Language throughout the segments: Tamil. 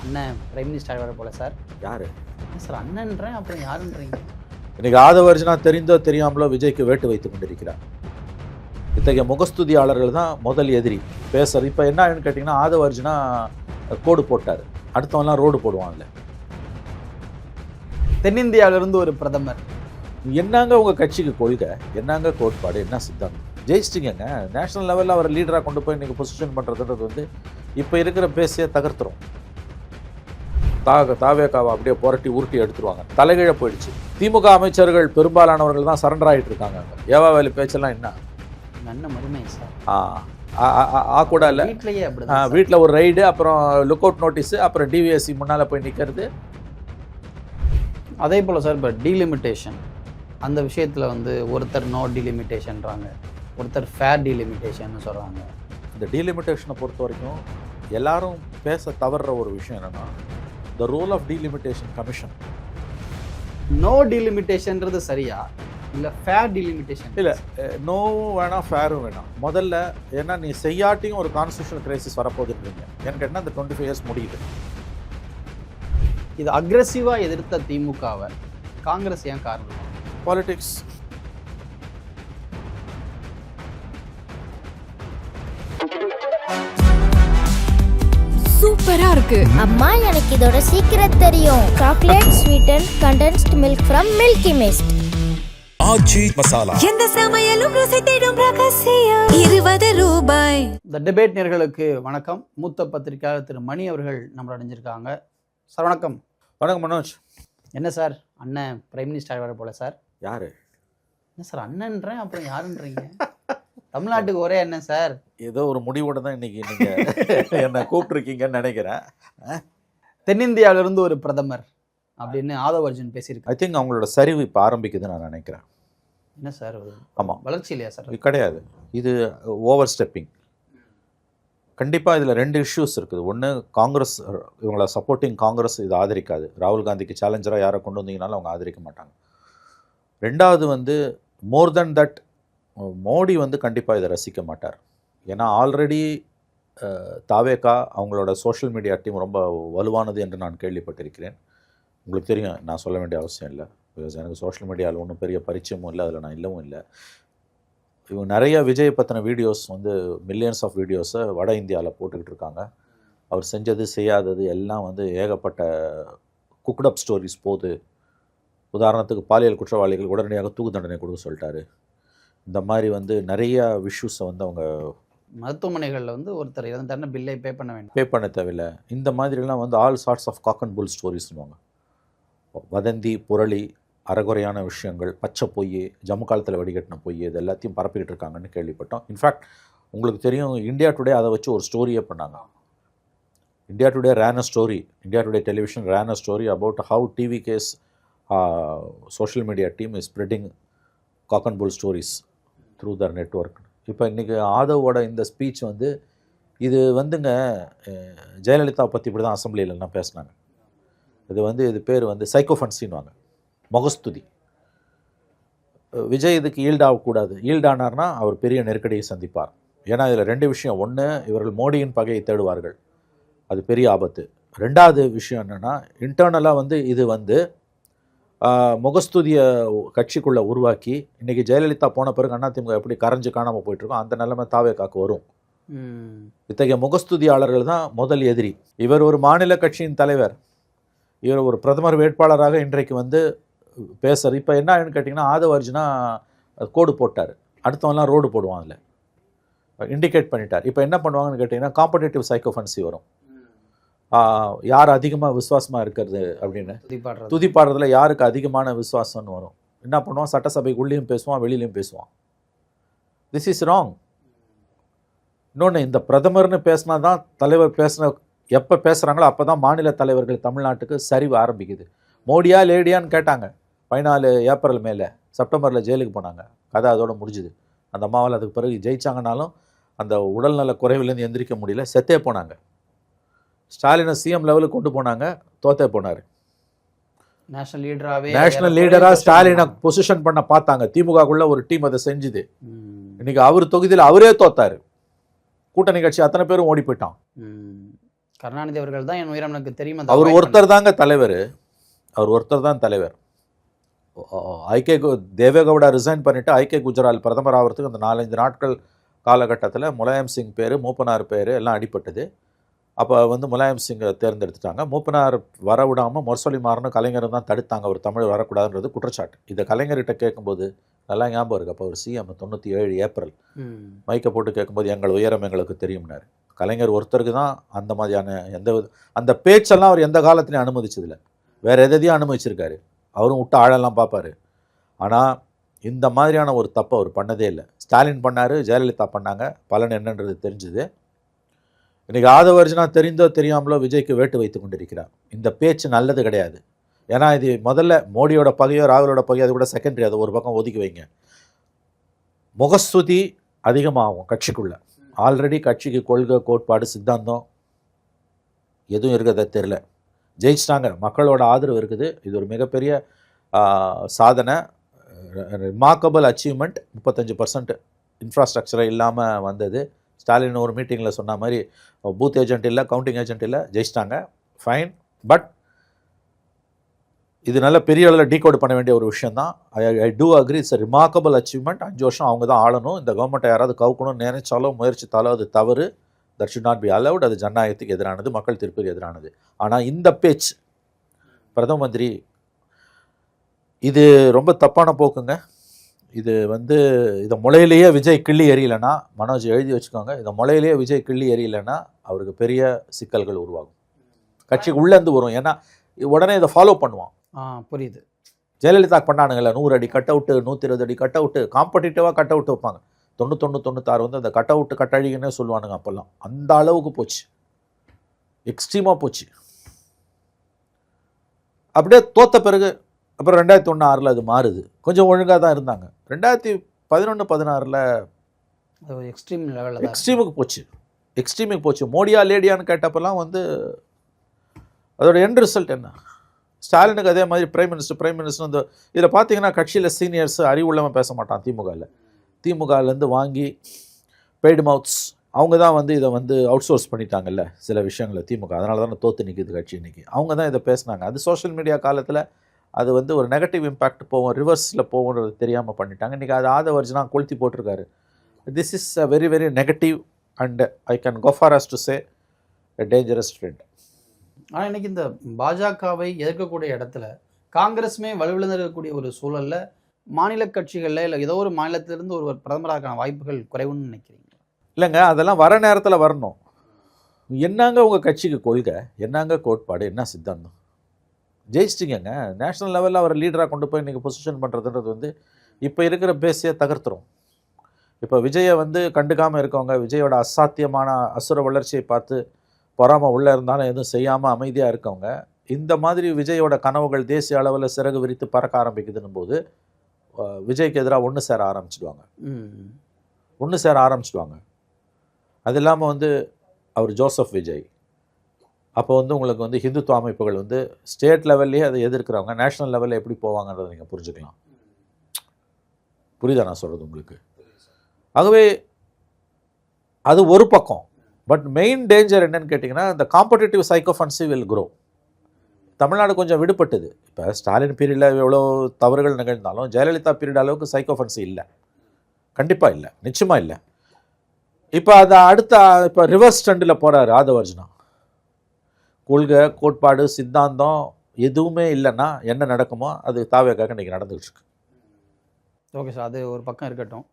அண்ணன் பிரைம் மினிஸ்டர் வர போல சார். யாரு சார் அண்ணன்றேன், அப்புறம் யாருன்றீங்க? இன்னைக்கு ஆதவர்ஜனா தெரிந்தோ தெரியாமலோ விஜய்க்கு வேட்டு வைத்துக் கொண்டிருக்கிறார். இத்தகைய முகஸ்துதியாளர்கள் தான் முதல் எதிரி பேசுறது. இப்போ என்ன ஆகுன்னு கேட்டிங்கன்னா, ஆதவர்ஜனா கோடு போட்டார், அடுத்தவன்லாம் ரோடு போடுவான்ல. தென்னிந்தியாவிலிருந்து ஒரு பிரதமர். என்னங்க உங்கள் கட்சிக்கு கொள்கை, என்னங்க கோட்பாடு, என்ன சித்தாந்தம்? ஜெயிச்சிட்டிங்கங்க. நேஷனல் லெவலில் அவர் லீடராக கொண்டு போய் இன்றைக்கி பொசிஷன் பண்ணுறதுன்றது வந்து இப்போ இருக்கிற பேசியை தகர்த்துரும். தாவேக்காவை அப்படியே புரட்டி உருட்டி எடுத்துருவாங்க. தலைகீழ போயிடுச்சு. திமுக அமைச்சர்கள் பெரும்பாலானவர்கள் தான் சரண்டர் ஆகிட்டு இருக்காங்க. ஏவா வேலை பேச்செல்லாம் என்ன நல்ல மருமை சார். கூட இல்லை, வீட்லேயே அப்படி வீட்டில் ஒரு ரைடு, அப்புறம் லுக் அவுட் நோட்டீஸு, அப்புறம் டிவிஎஸ்சி முன்னால் போய் நிற்கிறது. அதே போல் சார் இப்போ டீலிமிட்டேஷன் அந்த விஷயத்தில் வந்து ஒருத்தர் நோ டீலிமிட்டேஷன்றாங்க, ஒருத்தர் ஃபேர் டீலிமிட்டேஷன் சொல்கிறாங்க. இந்த டீலிமிட்டேஷனை பொறுத்த வரைக்கும் எல்லாரும் பேச தவறுற ஒரு விஷயம் என்னென்னா, the role of delimitation commission. No டீலிமிட்டேஷன்றது சரியா இல்லை ஃபேர் டீலிமிட்டேஷன்? இல்லை, நோவும் வேணாம், ஃபேரும் வேணாம். முதல்ல ஏன்னா நீ செய்யாட்டியும் ஒரு கான்ஸ்டியூஷனல் கிரைசிஸ் வரப்போகுதுன்றீங்க. எனக்கு என்ன இந்த 25 இயர்ஸ் முடியுது. இது அக்ரெசிவாக எதிர்த்த திமுகவை காங்கிரஸ் ஏன் காரணம்? பாலிடிக்ஸ். சூப்பரா இருக்கு அம்மா, எனக்கு இதோட சீக்கிரம் தெரியும். Chocolate sweetened condensed milk from Milky Mist. Aachi masala. எந்த சமையலும் ருசி தேடும் ரகசியம். 20 ரூபாய். இந்த டிபேட் நேயர்களுக்கு வணக்கம். மூத்த பத்திரிகையாளர் திரு மணி அவர்கள் நம்மளோட அடைஞ்சிருக்காங்க. சார் வணக்கம். வணக்கம் மனோஜ். என்ன சார் அண்ணன் பிரைம் மினிஸ்டர் வர போல சார்? யாரு? என்ன சார் அண்ணன்றேன், அப்புறம் யாருன்றீங்க? தமிழ்நாட்டுக்கு ஒரே அண்ணன் சார். ஏதோ ஒரு முடிவோட தான் இன்னைக்கு நீங்க என்ன கூப்பிட்டுருக்கீங்கன்னு நினைக்கிறேன். தென்னிந்தியாவிலிருந்து ஒரு பிரதமர் அப்படின்னு ஆதவர்ஜன் பேசியிருக்காரு. ஐ திங்க் அவங்களோட சரிவு இப்போ ஆரம்பிக்குதுன்னு நான் நினைக்கிறேன். என்ன சார்? ஆமாம், வளர்ச்சி இல்லையா சார்? இது கிடையாது, இது ஓவர் ஸ்டெப்பிங். கண்டிப்பாக இதில் 2 இஷ்யூஸ் இருக்குது. ஒன்று, காங்கிரஸ் இவங்களை சப்போர்ட்டிங் காங்கிரஸ் இதை ஆதரிக்காது. ராகுல் காந்திக்கு சேலஞ்சராக யாரை கொண்டு வந்தீங்கனாலும் அவங்க ஆதரிக்க மாட்டாங்க. ரெண்டாவது வந்து மோர் தென் தட், மோடி வந்து கண்டிப்பாக இதை ரசிக்க மாட்டார். ஏன்னா ஆல்ரெடி தாவேகா அவங்களோட சோஷியல் மீடியா டீம் ரொம்ப வலுவானது என்று நான் கேள்விப்பட்டிருக்கிறேன். உங்களுக்கு தெரியும், நான் சொல்ல வேண்டிய அவசியம் இல்லை. பிகாஸ் எனக்கு சோஷியல் மீடியாவில் ஒன்றும் பெரிய பரிச்சயமும் இல்லை, அதில் நான் இல்லவும் இல்லை. இவங்க நிறைய விஜய் பற்றின வீடியோஸ் வந்து மில்லியன்ஸ் ஆஃப் வீடியோஸை வட இந்தியாவில் போட்டுக்கிட்டு இருக்காங்க. அவர் செஞ்சது செய்யாதது எல்லாம் வந்து ஏகப்பட்ட குக்டப் ஸ்டோரிஸ் போகுது. உதாரணத்துக்கு பாலியல் குற்றவாளிகள் உடனடியாக தூக்கு தண்டனை கொடுக்க சொல்லிட்டாரு. இந்த மாதிரி வந்து நிறைய விஷயஸை வந்து அவங்க மருத்துவமனைகளில் வந்து ஒருத்தர் இறந்துட்டாருன்னா பில்லை பே பண்ண வேண்டாம், பே பண்ண தேவையில்லை. இந்த மாதிரிலாம் வந்து all sorts of cock and bull ஸ்டோரிஸ்னுவாங்க. வதந்தி, புரளி, அறகுறையான விஷயங்கள், பச்சை பொய், ஜம்மு காலத்தில் வடிகட்டின பொய், இது எல்லாத்தையும் பரப்பிக்கிட்டு இருக்காங்கன்னு கேள்விப்பட்டோம். இன்ஃபேக்ட் உங்களுக்கு தெரியும், இந்தியா டுடே அதை வச்சு ஒரு ஸ்டோரியே பண்ணாங்க. India Today ran a story, India Today television ran a story about how TVK's social media team is spreading cock and bull stories through their network. இப்போ இன்றைக்கி ஆதவோட இந்த ஸ்பீச் வந்து இது வந்துங்க, ஜெயலலிதா பற்றி இப்படி தான் அசம்பிளியிலலாம் பேசினாங்க. இது பேர் வந்து சைக்கோஃபன்சின்வாங்க, முகஸ்துதி. விஜய் இதுக்கு ஈல்டாகக்கூடாது. ஈல்டானார்னா அவர் பெரிய நெருக்கடியை சந்திப்பார். ஏன்னா இதில் 2 விஷயம். ஒன்று, இவர்கள் மோடியின் பகையை தேடுவார்கள், அது பெரிய ஆபத்து. ரெண்டாவது விஷயம் என்னென்னா, இன்டர்னலாக வந்து இது வந்து முகஸ்துதியை கட்சிக்குள்ளே உருவாக்கி, இன்றைக்கி ஜெயலலிதா போன பிறகு அதிமுக எப்படி கரைஞ்சு காணாமல் போயிட்டுருக்கோம், அந்த நிலைமை தாவேக்காக்கு வரும். இத்தகைய முகஸ்துதியாளர்கள் தான் முதல் எதிரி. இவர் ஒரு மாநில கட்சியின் தலைவர், இவர் ஒரு பிரதமர் வேட்பாளராக இன்றைக்கு வந்து பேசுகிறார். இப்போ என்ன ஆகுன்னு கேட்டிங்கன்னா, ஆதவர்ஜனா கோடு போட்டார், அடுத்தவன்லாம் ரோடு போடுவான், அதில் இண்டிகேட் பண்ணிட்டார். இப்போ என்ன பண்ணுவாங்கன்னு கேட்டிங்கன்னா, காம்படேட்டிவ் சைக்கோஃபன்சி வரும். யார் அதிகமாக விசுவாசமாக இருக்கிறது அப்படின்னு துதி பாடுறதுல யாருக்கு அதிகமான விசுவாசம்னு வரும். என்ன பண்ணுவான், சட்டசபைக்கு உள்ளேயும் பேசுவான், வெளியிலையும் பேசுவான். This is wrong. இன்னொன்று, இந்த பிரதமர்னு பேசினா தான் தலைவர் பேசின, எப்போ பேசுகிறாங்களோ அப்போ தான் மாநில தலைவர்கள் தமிழ்நாட்டுக்கு சரிவு ஆரம்பிக்குது. மோடியா லேடியான்னு கேட்டாங்க 14 ஏப்ரல் மேலே, செப்டம்பரில் ஜெயிலுக்கு போனாங்க. கதை அதோட முடிஞ்சுது. அந்த அம்மாவால் அதுக்கு பிறகு ஜெயிச்சாங்கனாலும் அந்த உடல்நல குறைவிலேருந்து எந்திரிக்க முடியல, செத்தே போனாங்க. ஸ்டாலினை சிஎம் லெவலுக்கு கொண்டு போனாங்க, தோத்தே போனார். நேஷனல் லீடராக ஸ்டாலினை பொசிஷன் பண்ண பார்த்தாங்க. திமுகக்குள்ள ஒரு டீம் அதை செஞ்சுது. இன்னைக்கு அவர் தொகுதியில் அவரே தோத்தார். கூட்டணி கட்சி அத்தனை பேரும் ஓடி போயிட்டான். கருணாநிதி அவர்கள் தான் என் உயரம் எனக்கு தெரியும். அவர் ஒருத்தர் தாங்க தலைவர், அவர் ஒருத்தர் தான் தலைவர். தேவேகவுடா ரிசைன் பண்ணிவிட்டு ஐகே குஜரால் பிரதமர் ஆகிறதுக்கு அந்த 4-5 நாட்கள் காலகட்டத்தில் முலாயம் சிங் பேர், மூப்பனார் பேர் எல்லாம் அடிப்பட்டது. அப்போ வந்து முலாயம் சிங்கை தேர்ந்தெடுத்துட்டாங்க. மூப்பனார் வர விடாமல் முரசொலி மாறனும் கலைஞரும் தான் தடுத்தாங்க, அவர் தமிழ் வரக்கூடாதுன்றது குற்றச்சாட்டு. இதை கலைஞர்கிட்ட கேட்கும்போது நல்லா ஞாபகம் இருக்குது. அப்போ ஒரு சிஎம் 97 ஏப்ரல் மைக்கை போட்டு கேட்கும்போது எங்கள் உயரம் எங்களுக்கு தெரியும்னாரு. கலைஞர் ஒருத்தருக்கு தான் அந்த மாதிரியான அந்த பேச்செல்லாம் அவர் எந்த காலத்துலையும் அனுமதிச்சதில்லை. வேறு எதையும் அனுமதிச்சிருக்காரு, அவரும் விட்டு ஆழெல்லாம் பார்ப்பார். ஆனால் இந்த மாதிரியான ஒரு தப்பை அவர் பண்ணதே இல்லை. ஸ்டாலின் பண்ணார், ஜெயலலிதா பண்ணாங்க, பலன் என்னன்றது தெரிஞ்சுது. இன்றைக்கி ஆதவர்ஜனா தெரிந்தோ தெரியாமலோ விஜய்க்கு வேட்டு வைத்து கொண்டிருக்கிறார். இந்த பேச்சு நல்லது கிடையாது. ஏன்னா இது முதல்ல மோடியோட பகையோ ராகுலோட பகையோ அது கூட செகண்டரி, அதை ஒரு பக்கம் ஒதுக்கி வைங்க. முகஸ்துதி அதிகமாகும் கட்சிக்குள்ளே. ஆல்ரெடி கட்சிக்கு கொள்கை, கோட்பாடு, சித்தாந்தம் எதுவும் இருக்கிறத தெரில. ஜெயிச்சிட்டாங்க, மக்களோட ஆதரவு இருக்குது. இது ஒரு மிகப்பெரிய சாதனை, ரிமார்க்கபிள் அச்சீவ்மெண்ட். 35% இன்ஃப்ராஸ்ட்ரக்சரை இல்லாமல் வந்தது. ஸ்டாலின் ஒரு மீட்டிங்கில் சொன்ன மாதிரி பூத் ஏஜென்ட் இல்லை, கவுண்டிங் ஏஜென்ட் இல்லை, ஜெயிச்சிட்டாங்க, ஃபைன். பட் இது நல்ல பெரிய அளவில் டீகோட் பண்ண வேண்டிய ஒரு விஷயம் தான். I do agree, it's remarkable achievement. 5 வருஷம் அவங்க தான் ஆளணும். இந்த கவர்மெண்ட்டை யாராவது கவுக்கணும்னு நினைச்சாலோ முயற்சித்தாலோ அது தவறு. That should not be allowed. அது ஜனநாயகத்துக்கு எதிரானது, மக்கள் தீர்ப்புக்கு எதிரானது. ஆனால் இந்த பேச்சு பிரதம மந்திரி, இது ரொம்ப தப்பான போக்குங்க. இது வந்து இதை முளையிலேயே விஜய் கிள்ளி எறியலைன்னா, மனோஜ் எழுதி வச்சுக்கோங்க, இதை முளையிலேயே விஜய் கிள்ளி எறியலைன்னா அவருக்கு பெரிய சிக்கல்கள் உருவாகும். கட்சிக்கு உள்ளேருந்து வரும். ஏன்னா உடனே இதை ஃபாலோ பண்ணுவான். புரியுது. ஜெயலலிதா பண்ணானுங்கள 100 அடி கட் அவுட்டு, 120 அடி கட் அவுட்டு, காம்படிட்டிவாக கட் அவுட் வைப்பாங்க. 91, 96 வந்து அந்த கட் அவுட்டு கட்டழிகன்னே சொல்லுவானுங்க. அப்போல்லாம் அந்த அளவுக்கு போச்சு, எக்ஸ்ட்ரீமாக போச்சு. அப்படியே தோத்த பிறகு அப்புறம் 2001-6 அது மாறுது. கொஞ்சம் ஒழுங்காக தான் இருந்தாங்க. 2011-16 எக்ஸ்ட்ரீம் லெவலில் எக்ஸ்ட்ரீமுக்கு போச்சு. மோடியா லேடியான்னு கேட்டப்பெல்லாம் வந்து அதோட எண்ட் ரிசல்ட் என்ன? ஸ்டாலினுக்கு அதே மாதிரி பிரைம் மினிஸ்டர் இந்த இதில் பார்த்தீங்கன்னா கட்சியில் சீனியர்ஸ் அறிவுள்ளவன் பேச மாட்டான். திமுகலேருந்து வாங்கி பெய்டு மவுத்ஸ் அவங்க தான் வந்து இதை வந்து அவுட் சோர்ஸ் பண்ணிட்டாங்கல்ல சில விஷயங்களை திமுக. அதனால தான் தோற்று நிற்கிது கட்சி இன்றைக்கி. அவங்க தான் இதை பேசினாங்க. அது சோஷியல் மீடியா காலத்தில் அது வந்து ஒரு நெகட்டிவ் இம்பேக்ட் போகும், ரிவர்ஸில் போகும்ன்றது தெரியாமல் பண்ணிட்டாங்க. இன்றைக்கி அது ஆதவர்ஜனா கொளுத்தி போட்டிருக்காரு. This is a very very negative and I can go for us to say a dangerous trend. ஆனால் இன்றைக்கி இந்த பாஜகவை எதிர்க்கக்கூடிய இடத்துல காங்கிரஸுமே வலுவிழந்து இருக்கக்கூடிய ஒரு சூழலில் மாநில கட்சிகளில் இல்லை ஏதோ ஒரு மாநிலத்திலிருந்து ஒரு பிரதமராக்கான வாய்ப்புகள் குறைவுன்னு நினைக்கிறீங்க? இல்லைங்க, அதெல்லாம் வர நேரத்தில் வரணும். என்னங்க உங்கள் கட்சிக்கு கொள்கை, என்னங்க கோட்பாடு, என்ன சித்தாந்தம்? ஜெயிச்சிட்டிங்கங்க. நேஷ்னல் லெவலில் அவரை லீடராக கொண்டு போய் இன்றைக்கி பொசிஷன் பண்ணுறதுன்றது வந்து இப்போ இருக்கிற பேஸையே தகர்த்துரும். இப்போ விஜயை வந்து கண்டுக்காமல் இருக்கவங்க, விஜயோட அசாத்தியமான அசுர வளர்ச்சியை பார்த்து பொறாமல் உள்ளே இருந்தாலும் எதுவும் செய்யாமல் அமைதியாக இருக்கவங்க, இந்த மாதிரி விஜயோட கனவுகள் தேசிய அளவில் சிறகு விரித்து பறக்க ஆரம்பிக்குதுன்னும் போது விஜய்க்கு எதிராக ஒன்று சேர ஆரம்பிச்சிடுவாங்க. அது இல்லாமல் வந்து அவர் ஜோசப் விஜய். அப்போ வந்து உங்களுக்கு வந்து ஹிந்துத்துவ அமைப்புகள் வந்து ஸ்டேட் லெவல்லையே அதை எதிர்க்கிறவங்க நேஷ்னல் லெவலில் எப்படி போவாங்கன்றதை நீங்கள் புரிஞ்சுக்கலாம். புரியுதா நான் சொல்கிறது உங்களுக்கு? ஆகவே அது ஒரு பக்கம். பட் மெயின் டேஞ்சர் என்னன்னு கேட்டிங்கன்னா, இந்த காம்படிட்டிவ் சைக்கோஃபன்சி வில் க்ரோ. தமிழ்நாடு கொஞ்சம் விடுபட்டது. இப்போ ஸ்டாலின் பீரியடில் எவ்வளோ தவறுகள் நிகழ்ந்தாலும் ஜெயலலிதா பீரியட் அளவுக்கு சைக்கோஃபன்சி இல்லை, கண்டிப்பாக இல்லை, நிச்சயமாக இல்லை. இப்போ அதை இப்போ ரிவர்ஸ் ட்ரெண்டில் போகிறாரு ஆதவர்ஜனா. கொள்கை, கோட்பாடு, சித்தாந்தம் எதுவுமே இல்லைன்னா என்ன நடக்குமோ அது தாவேக்காக இன்றைக்கி நடந்துகிட்டு இருக்கு. ஓகே சார், அது ஒரு பக்கம் இருக்கட்டும்.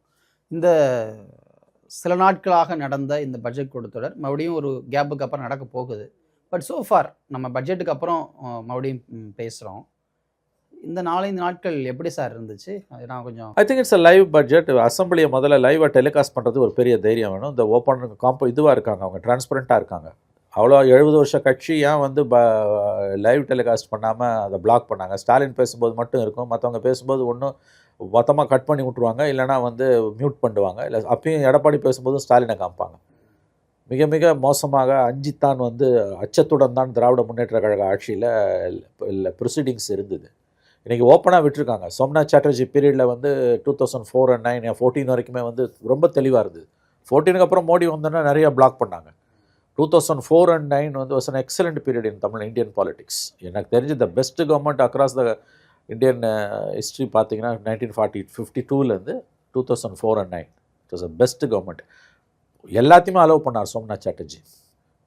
இந்த சில நாட்களாக நடந்த இந்த பட்ஜெட் கூட்டத்தொடர் மறுபடியும் ஒரு கேப்புக்கு அப்புறம் நடக்க போகுது. பட் ஸோ ஃபார் நம்ம பட்ஜெட்டுக்கு அப்புறம் மறுபடியும் பேசுகிறோம். இந்த 4-5 நாட்கள் எப்படி சார் இருந்துச்சு? நான் கொஞ்சம் I think it's a live budget. அசம்பிளியை முதல்ல லைவாக டெலிகாஸ்ட் பண்ணுறது ஒரு பெரிய தைரியம் வேணும். இந்த ஓப்பன் இதுவாக இருக்காங்க, அவங்க டிரான்ஸ்பரண்ட்டாக இருக்காங்க. அவ்வளோ 70 வருஷ கட்சி ஏன் வந்து லைவ் டெலிகாஸ்ட் பண்ணாமல் அதை பிளாக் பண்ணாங்க? ஸ்டாலின் பேசும்போது மட்டும் இருக்கும், மற்றவங்க பேசும்போது ஒன்றும் மொத்தமாக கட் பண்ணி விட்ருவாங்க, இல்லைனா வந்து மியூட் பண்ணுவாங்க. இல்லை அப்பயும் எடப்பாடி பேசும்போதும் ஸ்டாலினை காமிப்பாங்க. மிக மிக மோசமாக அஞ்சித்தான் வந்து அச்சத்துடன் தான் திராவிட முன்னேற்ற கழக ஆட்சியில் ப்ரொசீடிங்ஸ் இருந்தது. இன்றைக்கி ஓப்பனாக விட்டுருக்காங்க. சோம்நாத் சாட்டர்ஜி பீரியடில் வந்து 2004 and 2009 14 வரைக்குமே வந்து ரொம்ப தெளிவாக இருந்தது. 14க்கு அப்புறம் மோடி வந்தோன்னா நிறையா பிளாக் பண்ணாங்க. 2004 and 9 வந்து was an excellent period in Tamil Indian politics. எனக்கு தெரிஞ்சு the best government across the Indian history பார்த்தீங்கன்னா 1952லேருந்து 2004 and 9 it was a best government. எல்லாத்தையுமே அலோவ் பண்ணார் சோம்நாத் சாட்டர்ஜி.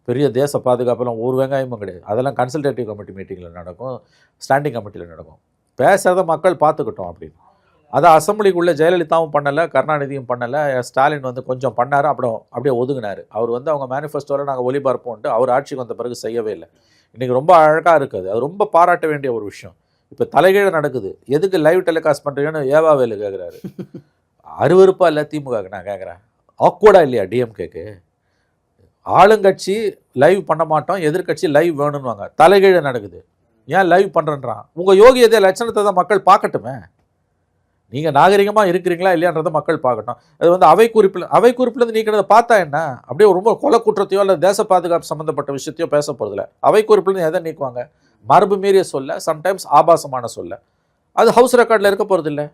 பெரிய தேச பாதுகாப்பெல்லாம் ஒரு வெங்காயமும் கிடையாது. அதெல்லாம் கன்சல்டேட்டிவ் கமிட்டி மீட்டிங்கில் நடக்கும், ஸ்டாண்டிங் கமிட்டியில் நடக்கும். பேசுகிறத மக்கள் பார்த்துக்கிட்டோம் அப்படின்னு. அதை அசம்பிளிக்குள்ளே ஜெயலலிதாவும் பண்ணலை, கருணாநிதியும் பண்ணலை, ஸ்டாலின் வந்து கொஞ்சம் பண்ணார், அப்புறம் அப்படியே ஒதுங்கினார். அவர் வந்து அவங்க மேனிஃபெஸ்டோவில் நாங்கள் ஒளிபரப்போன்ட்டு அவர் ஆட்சிக்கு வந்த பிறகு செய்யவே இல்லை. இன்றைக்கி ரொம்ப அழகாக இருக்குது, அது ரொம்ப பாராட்ட வேண்டிய ஒரு விஷயம். இப்போ தலைகீழ நடக்குது. எதுக்கு லைவ் டெலிகாஸ்ட் பண்ணுறீங்கன்னு ஏவாவேலு கேட்குறாரு. அருவருப்பா இல்லை திமுகக்கு நான் கேட்குறேன். ஆக்வர்டா இல்லையா டிஎம்கேக்கு? ஆளுங்கட்சி லைவ் பண்ண மாட்டோம், எதிர்கட்சி லைவ் வேணும்னுவாங்க. தலைகீழ நடக்குது. ஏன் லைவ் பண்ணுறேன்றான்? உங்கள் யோகியதை லட்சணத்தை தான் மக்கள் பார்க்கட்டுமே. நீங்கள் நாகரிகமாக இருக்கிறீங்களா இல்லையான்றதை மக்கள் பார்க்கட்டும். அது வந்து அவை குறிப்பிலேருந்து நீக்கிறத பார்த்தா என்ன? அப்படியே ரொம்ப கொலை குற்றத்தையோ இல்லை தேச பாதுகாப்பு சம்மந்தப்பட்ட விஷயத்தையோ பேச போகிறதில்ல. அவை குறிப்பிலேருந்து எதை நீக்குவாங்க? மரபு மீறிய சொல்ல, சம்டைம்ஸ் ஆபாசமான சொல்ல. அது ஹவுஸ் ரெக்கார்டில் இருக்க போகிறதில்ல.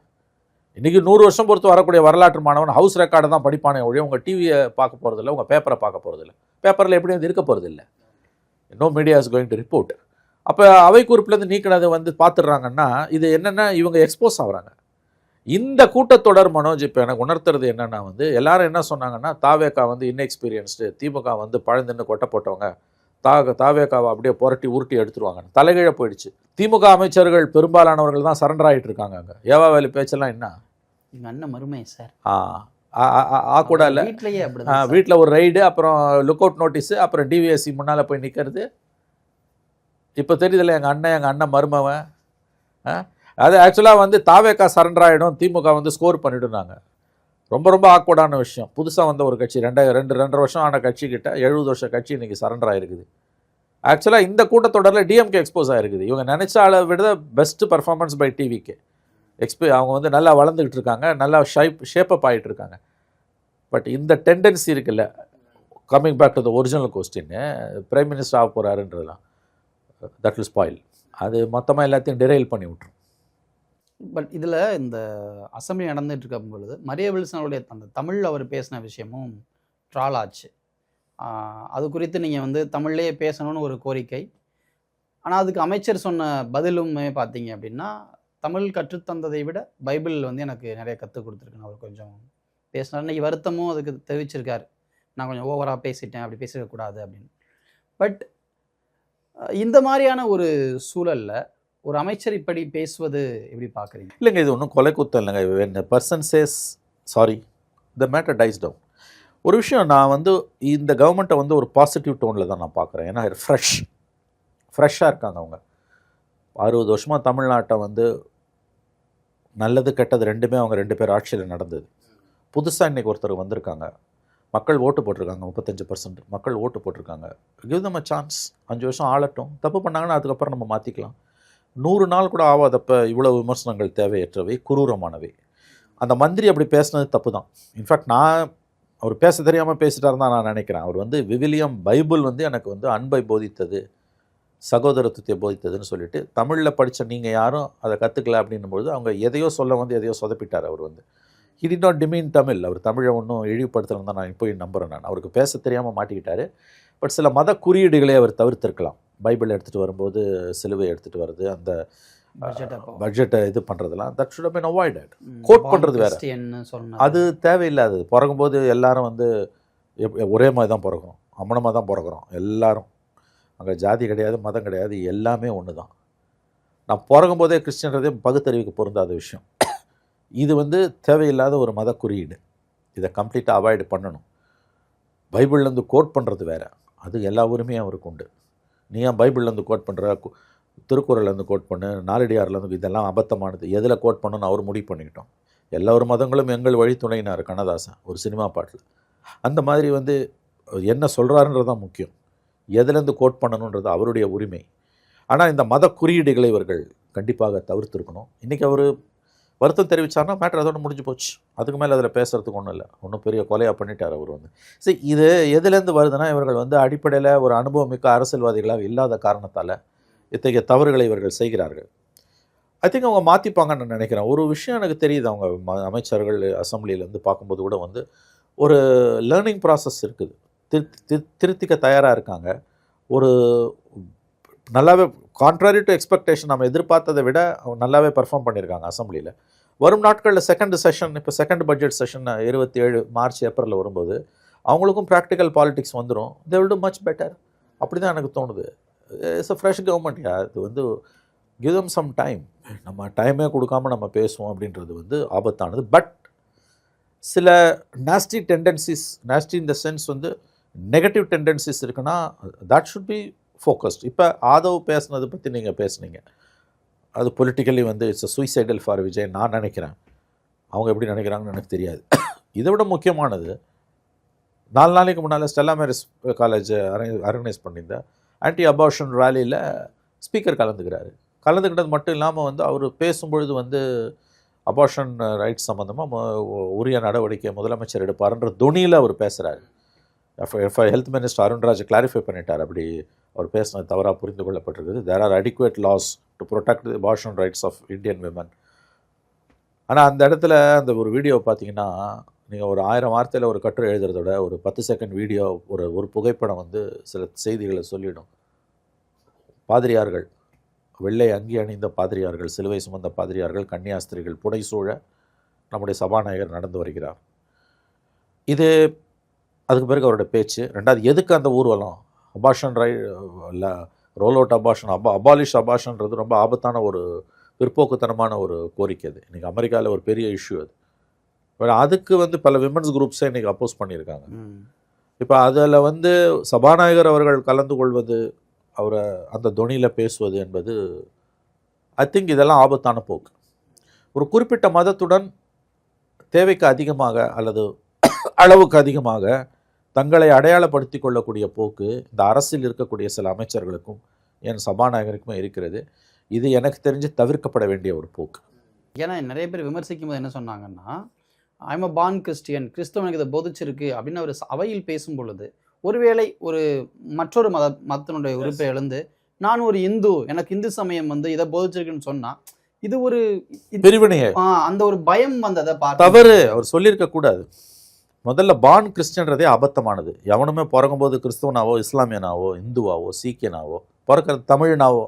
இன்றைக்கி 100 வருஷம் பொறுத்து வரக்கூடிய வரலாற்று மாணவன் ஹவுஸ் ரெக்கார்டை தான் படிப்பானே ஒழிய உங்கள் டிவியை பார்க்க போகிறதில்ல, உங்கள் பேப்பரை பார்க்க போகிறதில்ல. பேப்பரில் எப்படியும் அது இருக்க போகிறதில்ல. No media is going to report. அப்போ அவை குறிப்பிலேருந்து நீக்கினதை வந்து பார்த்துடுறாங்கன்னா இது என்னென்னா இவங்க எக்ஸ்போஸ் ஆகுறாங்க. இந்த கூட்டத்தொடர் மனோஜ் இப்போ எனக்கு உணர்த்துறது என்னென்னா வந்து எல்லாரும் என்ன சொன்னாங்கன்னா தாவேக்கா வந்து இன்எக்ஸ்பீரியன்ஸ்டு, திமுக வந்து பழந்துன்னு கொட்டை போட்டவங்க, தாவேக்காவை அப்படியே புரட்டி உருட்டி எடுத்துருவாங்க. தலைகீழ போயிடுச்சு. திமுக அமைச்சர்கள் பெரும்பாலானவர்கள் தான் சரண்டர் ஆகிட்டு இருக்காங்க. அங்கே ஏவாவேலு பேச்செல்லாம் என்ன எங்கள் அண்ணன் மருமை சார் கூட இல்லை, வீட்லேயே அப்படி வீட்டில் ஒரு ரைடு, அப்புறம் லுக் அவுட் நோட்டீஸு, அப்புறம் டிவிஎஸ்சி முன்னால் போய் நிற்கிறது. இப்போ தெரியுதில்ல எங்கள் அண்ணன் மருமவன். அது ஆக்சுவலாக வந்து தாவேக்கா சரண்டர் ஆகிடும், திமுக வந்து ஸ்கோர் பண்ணிவிடுனாங்க. ரொம்ப ரொம்ப ஆக்வர்டான விஷயம். புதுசாக வந்த ஒரு கட்சி, 2.5 வருஷம் ஆன கட்சிக்கிட்ட 70 வருஷ கட்சி இன்றைக்கி சரண்டர் ஆகிருக்குது. ஆக்சுவலாக இந்த கூட்டத்தொடரில் டிஎம்கே எக்ஸ்போஸ் ஆகிருக்குது. இவங்க நினச்ச அளவை விட பெஸ்ட்டு பர்ஃபார்மன்ஸ் பை டிவிக்கு அவங்க வந்து நல்லா வளர்ந்துக்கிட்டு இருக்காங்க, நல்லா ஷேப்பப் ஆகிட்டு இருக்காங்க. பட் இந்த டெண்டன்சி இருக்குல்ல, coming back to the original question, prime minister ஆக போகிறாருன்றதுலாம் தட் வில் ஸ்பாயில். அது மொத்தமாக எல்லாத்தையும் டிரைல் பண்ணி விட்டுரும். பட் இதில் இந்த அசம்பிளி நடந்துகிட்டு இருக்கும் பொழுது மரிய வில்சனுடைய அந்த தமிழில் அவர் பேசின விஷயமும் ட்ரால் ஆச்சு. அது குறித்து நீங்கள் வந்து தமிழ்லேயே பேசணும்னு ஒரு கோரிக்கை. ஆனால் அதுக்கு அமைச்சர் சொன்ன பதிலுமே பார்த்தீங்க அப்படின்னா, தமிழ் கற்றுத்தந்ததை விட பைபிள் வந்து எனக்கு நிறைய கற்றுக் கொடுத்துருக்குன்னு அவர் கொஞ்சம் பேசினார். இன்றைக்கி வருத்தமும் அதுக்கு தெரிவிச்சிருக்காரு, நான் கொஞ்சம் ஓவராக பேசிட்டேன், அப்படி பேசிடக்கூடாது அப்படின்னு. பட் இந்த மாதிரியான ஒரு சூழலில் ஒரு அமைச்சர் இப்படி பேசுவது எப்படி பார்க்குறீங்க? இல்லைங்க, இது ஒன்றும் கொலை குத்தம் இல்லைங்க. when a person says sorry the matter dies down. ஒரு விஷயம், நான் வந்து இந்த கவர்மெண்ட்டை வந்து ஒரு பாசிட்டிவ் டோனில் தான் நான் பார்க்குறேன். ஏன்னா ஃப்ரெஷ்ஷாக இருக்காங்க அவங்க. 60 வருஷமாக தமிழ்நாட்டை வந்து நல்லது கெட்டது ரெண்டுமே அவங்க 2 பேர் ஆட்சியில் நடந்தது. புதுசாக இன்றைக்கி ஒருத்தர் வந்திருக்காங்க, மக்கள் ஓட்டு போட்டிருக்காங்க, 35% மக்கள் ஓட்டு போட்டிருக்காங்க. Give them a chance. 5 வருஷம் ஆளட்டும். தப்பு பண்ணாங்கன்னா அதுக்கப்புறம் நம்ம மாற்றிக்கலாம். 100 நாள் கூட ஆகாதப்போ இவ்வளோ விமர்சனங்கள் தேவையற்றவை, குரூரமானவை. அந்த மந்திரி அப்படி பேசினது தப்பு தான். இன்ஃபேக்ட் அவர் பேச தெரியாமல் பேசிட்டார் தான் நான் நினைக்கிறேன். அவர் வந்து விவிலியம் பைபிள் வந்து எனக்கு வந்து அன்பை போதித்தது, சகோதரத்துவத்தை போதித்ததுன்னு சொல்லிட்டு தமிழில் படித்த நீங்கள் யாரும் அதை கற்றுக்கல அப்படின்னும்பொழுது அவங்க எதையோ சொல்ல வந்து எதையோ சொதப்பிட்டார். அவர் வந்து he did not demean Tamil. அவர் தமிழை ஒன்றும் இழிவுபடுத்தணும் தான் நான் போய் நம்புகிறேன். அவருக்கு பேச தெரியாமல் மாட்டிக்கிட்டார். பட் சில மத குறியீடுகளை அவர் தவிர்த்திருக்கலாம். பைபிள் எடுத்துகிட்டு வரும்போது சிலுவை எடுத்துகிட்டு வருது, அந்த பட்ஜெட்டை இது பண்ணுறதுலாம் that should have been avoided. Quote பண்ணுறது வேறு, அது தேவையில்லாது. பிறகும்போது எல்லாரும் வந்து ஒரே மாதிரி தான் பிறக்கிறோம், அம்மனமாக தான் பிறக்கிறோம் எல்லாரும். அங்கே ஜாதி கிடையாது, மதம் கிடையாது, எல்லாமே ஒன்று தான். நான் பிறகும்போதே கிறிஸ்டியன்றதே பகுத்தறிவுக்கு பொருந்தாத விஷயம். இது வந்து தேவையில்லாத ஒரு மத குறியீடு. இதை கம்ப்ளீட்டாக அவாய்டு பண்ணணும். பைபிள்லேருந்து கோட் பண்ணுறது வேறு, அது எல்லா உரிமையும் அவருக்கு உண்டு. நீ ஏன் பைபிள்லேருந்து கோட் பண்ணுற, திருக்குறள்லேருந்து கோட் பண்ணு, நாலடியார்லேருந்து, இதெல்லாம் அபத்தமானது. எதில் கோட் பண்ணணும்னு அவர் முடிவு பண்ணிக்கிட்டோம். எல்லா ஒரு மதங்களும் எங்கள் வழி துணையினார் கண்ணதாசன் ஒரு சினிமா பாட்டில். அந்த மாதிரி வந்து என்ன சொல்கிறாருன்றது தான் முக்கியம். எதுலேருந்து கோட் பண்ணணுன்றது அவருடைய உரிமை. ஆனால் இந்த மத குறியீடுகளை இவர்கள் கண்டிப்பாக தவிர்த்துருக்கணும். இன்றைக்கி அவர் வருத்தம் தெரிவித்தார்னா மேட்டர் அதோட முடிஞ்சு போச்சு. அதுக்கு மேலே அதில் பேசுகிறதுக்கு ஒன்றும் இல்லை. ஒன்றும் பெரிய கொலையாக பண்ணிட்டார் அவர் வந்து. சரி, இது எதுலேருந்து வருதுன்னா இவர்கள் வந்து அடிப்படையில் ஒரு அனுபவமிக்க அரசியல்வாதிகளாக இல்லாத காரணத்தால் இத்தகைய தவறுகளை இவர்கள் செய்கிறார்கள். ஐ திங்க் அவங்க மாற்றிப்பாங்கன்னு நான் நினைக்கிறேன். ஒரு விஷயம் எனக்கு தெரியுது, அவங்க அமைச்சர்கள் அசம்பிளியிலேருந்து பார்க்கும்போது கூட வந்து ஒரு லேர்னிங் ப்ராசஸ் இருக்குது. திருத்திக்க தயாராக இருக்காங்க. ஒரு நல்லாவே கான்ட்ராரி டு எக்ஸ்பெக்டேஷன் நம்ம எதிர்பார்த்ததை விட அவங்க நல்லாவே பெர்ஃபார்ம் பண்ணியிருக்காங்க அசம்பிளியில். வரும் நாட்களில் செகண்ட் செஷன், இப்போ செகண்ட் பட்ஜெட் செஷன் 27 மார்ச் ஏப்ரலில் வரும்போது அவங்களுக்கும் ப்ராக்டிக்கல் பாலிடிக்ஸ் வந்துடும். They will do much better. அப்படி தான் எனக்கு தோணுது. It's a fresh government. இது வந்து கிவ் தம் சம் டைம். நம்ம டைமே கொடுக்காம நம்ம பேசுவோம் அப்படின்றது வந்து ஆபத்தானது. பட் சில nasty tendencies, nasty in the sense வந்து நெகட்டிவ் டெண்டன்சிஸ் இருக்குன்னா தட் ஷுட் பி ஃபோக்கஸ்ட். இப்போ ஆதவ் பேசுனதை பற்றி நீங்கள் பேசுனீங்க, அது பொலிட்டிக்கலி வந்து it's a suicidal for Vijay நான் நினைக்கிறேன். அவங்க எப்படி நினைக்கிறாங்கன்னு எனக்கு தெரியாது. இதை விட முக்கியமானது, 4 நாளைக்கு முன்னால் ஸ்டெல்லா மேரிஸ் காலேஜ் ஆர்கனைஸ் பண்ணியிருந்த ஆன்டி அபார்ஷன் ரேலியில் ஸ்பீக்கர் கலந்துக்கிட்டது மட்டும் இல்லாமல் வந்து அவர் பேசும்பொழுது வந்து அபார்ஷன் ரைட்ஸ் சம்மந்தமாக உரிய நடவடிக்கை முதலமைச்சர் எடுப்பாருன்ற துணியில் அவர் பேசுகிறாரு. ஹெல்த் மினிஸ்டர் அருண்ராஜ் கிளாரிஃபை பண்ணிட்டார். அப்படி அவர் பேசினது தவறாக புரிந்து கொள்ளப்பட்டிருக்குது. There are adequate laws to protect the abortion rights of Indian women. ஆனால் அந்த இடத்துல அந்த ஒரு வீடியோ பார்த்தீங்கன்னா, நீங்கள் ஒரு 1000 வார்த்தையில் ஒரு கட்டுரை எழுதுறத விட ஒரு 10 செகண்ட் வீடியோ, ஒரு புகைப்படம் வந்து சில செய்திகளை சொல்லிடும். பாதிரியார்கள், வெள்ளை அங்கி அணிந்த பாதிரியார்கள், சிலுவை சுமந்த பாதிரியார்கள், கன்னியாஸ்திரிகள் புடைசூழ நம்முடைய சபாநாயகர் நடந்து வருகிறார். இது அதுக்கு பிறகு அவரோட பேச்சு. ரெண்டாவது, எதுக்கு அந்த ஊர்வலம்? அபார்ஷன் இல்லை, ரோல் அவுட் அபார்ஷன், அபாலிஷ் அபார்ஷன்றது ரொம்ப ஆபத்தான ஒரு பிற்போக்குத்தனமான ஒரு கோரிக்கை. அது இன்றைக்கி அமெரிக்காவில் ஒரு பெரிய இஷ்யூ. அது அதுக்கு வந்து பல விமன்ஸ் குரூப்ஸே இன்றைக்கி அப்போஸ் பண்ணியிருக்காங்க. இப்போ அதில் வந்து சபாநாயகர் அவர்கள் கலந்து கொள்வது, அவரை அந்த தொனியில் பேசுவது என்பது ஐ திங்க் இதெல்லாம் ஆபத்தான போக்கு. ஒரு குறிப்பிட்ட மதத்துடன் தேவைக்கு அதிகமாக அல்லது அளவுக்கு அதிகமாக தங்களை அடையாளப்படுத்தி கொள்ளக்கூடிய போக்கு இந்த அரசில் இருக்கக்கூடிய சில அமைச்சர்களுக்கும் என் சபாநாயகருக்குமே இருக்கிறது. இது எனக்கு தெரிஞ்சு தவிர்க்கப்பட வேண்டிய ஒரு போக்கு. ஏன்னா நிறைய பேர் விமர்சிக்கும் போது என்ன சொன்னாங்கன்னா, ஐம் அ பார்ன் கிறிஸ்டியன், கிறிஸ்தவனுக்கு இதை போதிச்சிருக்கு அப்படின்னு அவர் அவையில் பேசும் பொழுது, ஒருவேளை மற்றொரு மதத்தினுடைய உறுப்பை எழுந்து நான் ஒரு இந்து, எனக்கு இந்து சமயம் வந்து இதை போதிச்சிருக்குன்னு சொன்னா இது ஒரு பிரிவினையை, அந்த ஒரு பயம் வந்ததை தவறு அவர் சொல்லியிருக்க கூடாது. முதல்ல பார்ன் கிறிஸ்டியன்றதே அபத்தமானது. எவனுமே பிறக்கும்போது கிறிஸ்தவனாவோ, இஸ்லாமியனாவோ, இந்துவாவோ, சீக்கியனாவோ, பிறக்கிறது தமிழனாவோ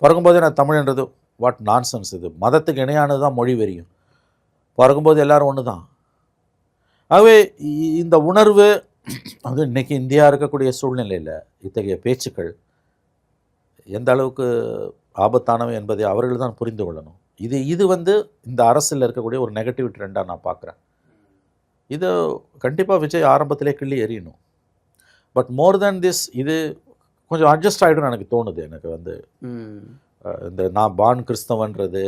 பிறக்கும்போதே நான் தமிழ்ன்றது வாட் நான்சென்ஸ். இது மதத்துக்கு இணையானது தான் மொழி வெறியும். பிறக்கும்போது எல்லாரும் ஒன்று தான். ஆகவே இந்த உணர்வு அது இன்றைக்கி இந்தியா இருக்கக்கூடிய சூழ்நிலையில் இத்தகைய பேச்சுக்கள் எந்த அளவுக்கு ஆபத்தானவை என்பதை அவர்கள் தான் புரிந்து கொள்ளணும். இது வந்து இந்த அரசில் இருக்கக்கூடிய ஒரு நெகட்டிவ் ட்ரெண்டாக நான் பார்க்குறேன். இது கண்டிப்பாக விஜய் ஆரம்பத்திலே கிள்ளி எறியணும். பட் மோர் தேன் திஸ், இது கொஞ்சம் அட்ஜஸ்ட் ஆகிடும்னு எனக்கு தோணுது. எனக்கு வந்து இந்த நான் பார்ன் கிறிஸ்தவன்றது,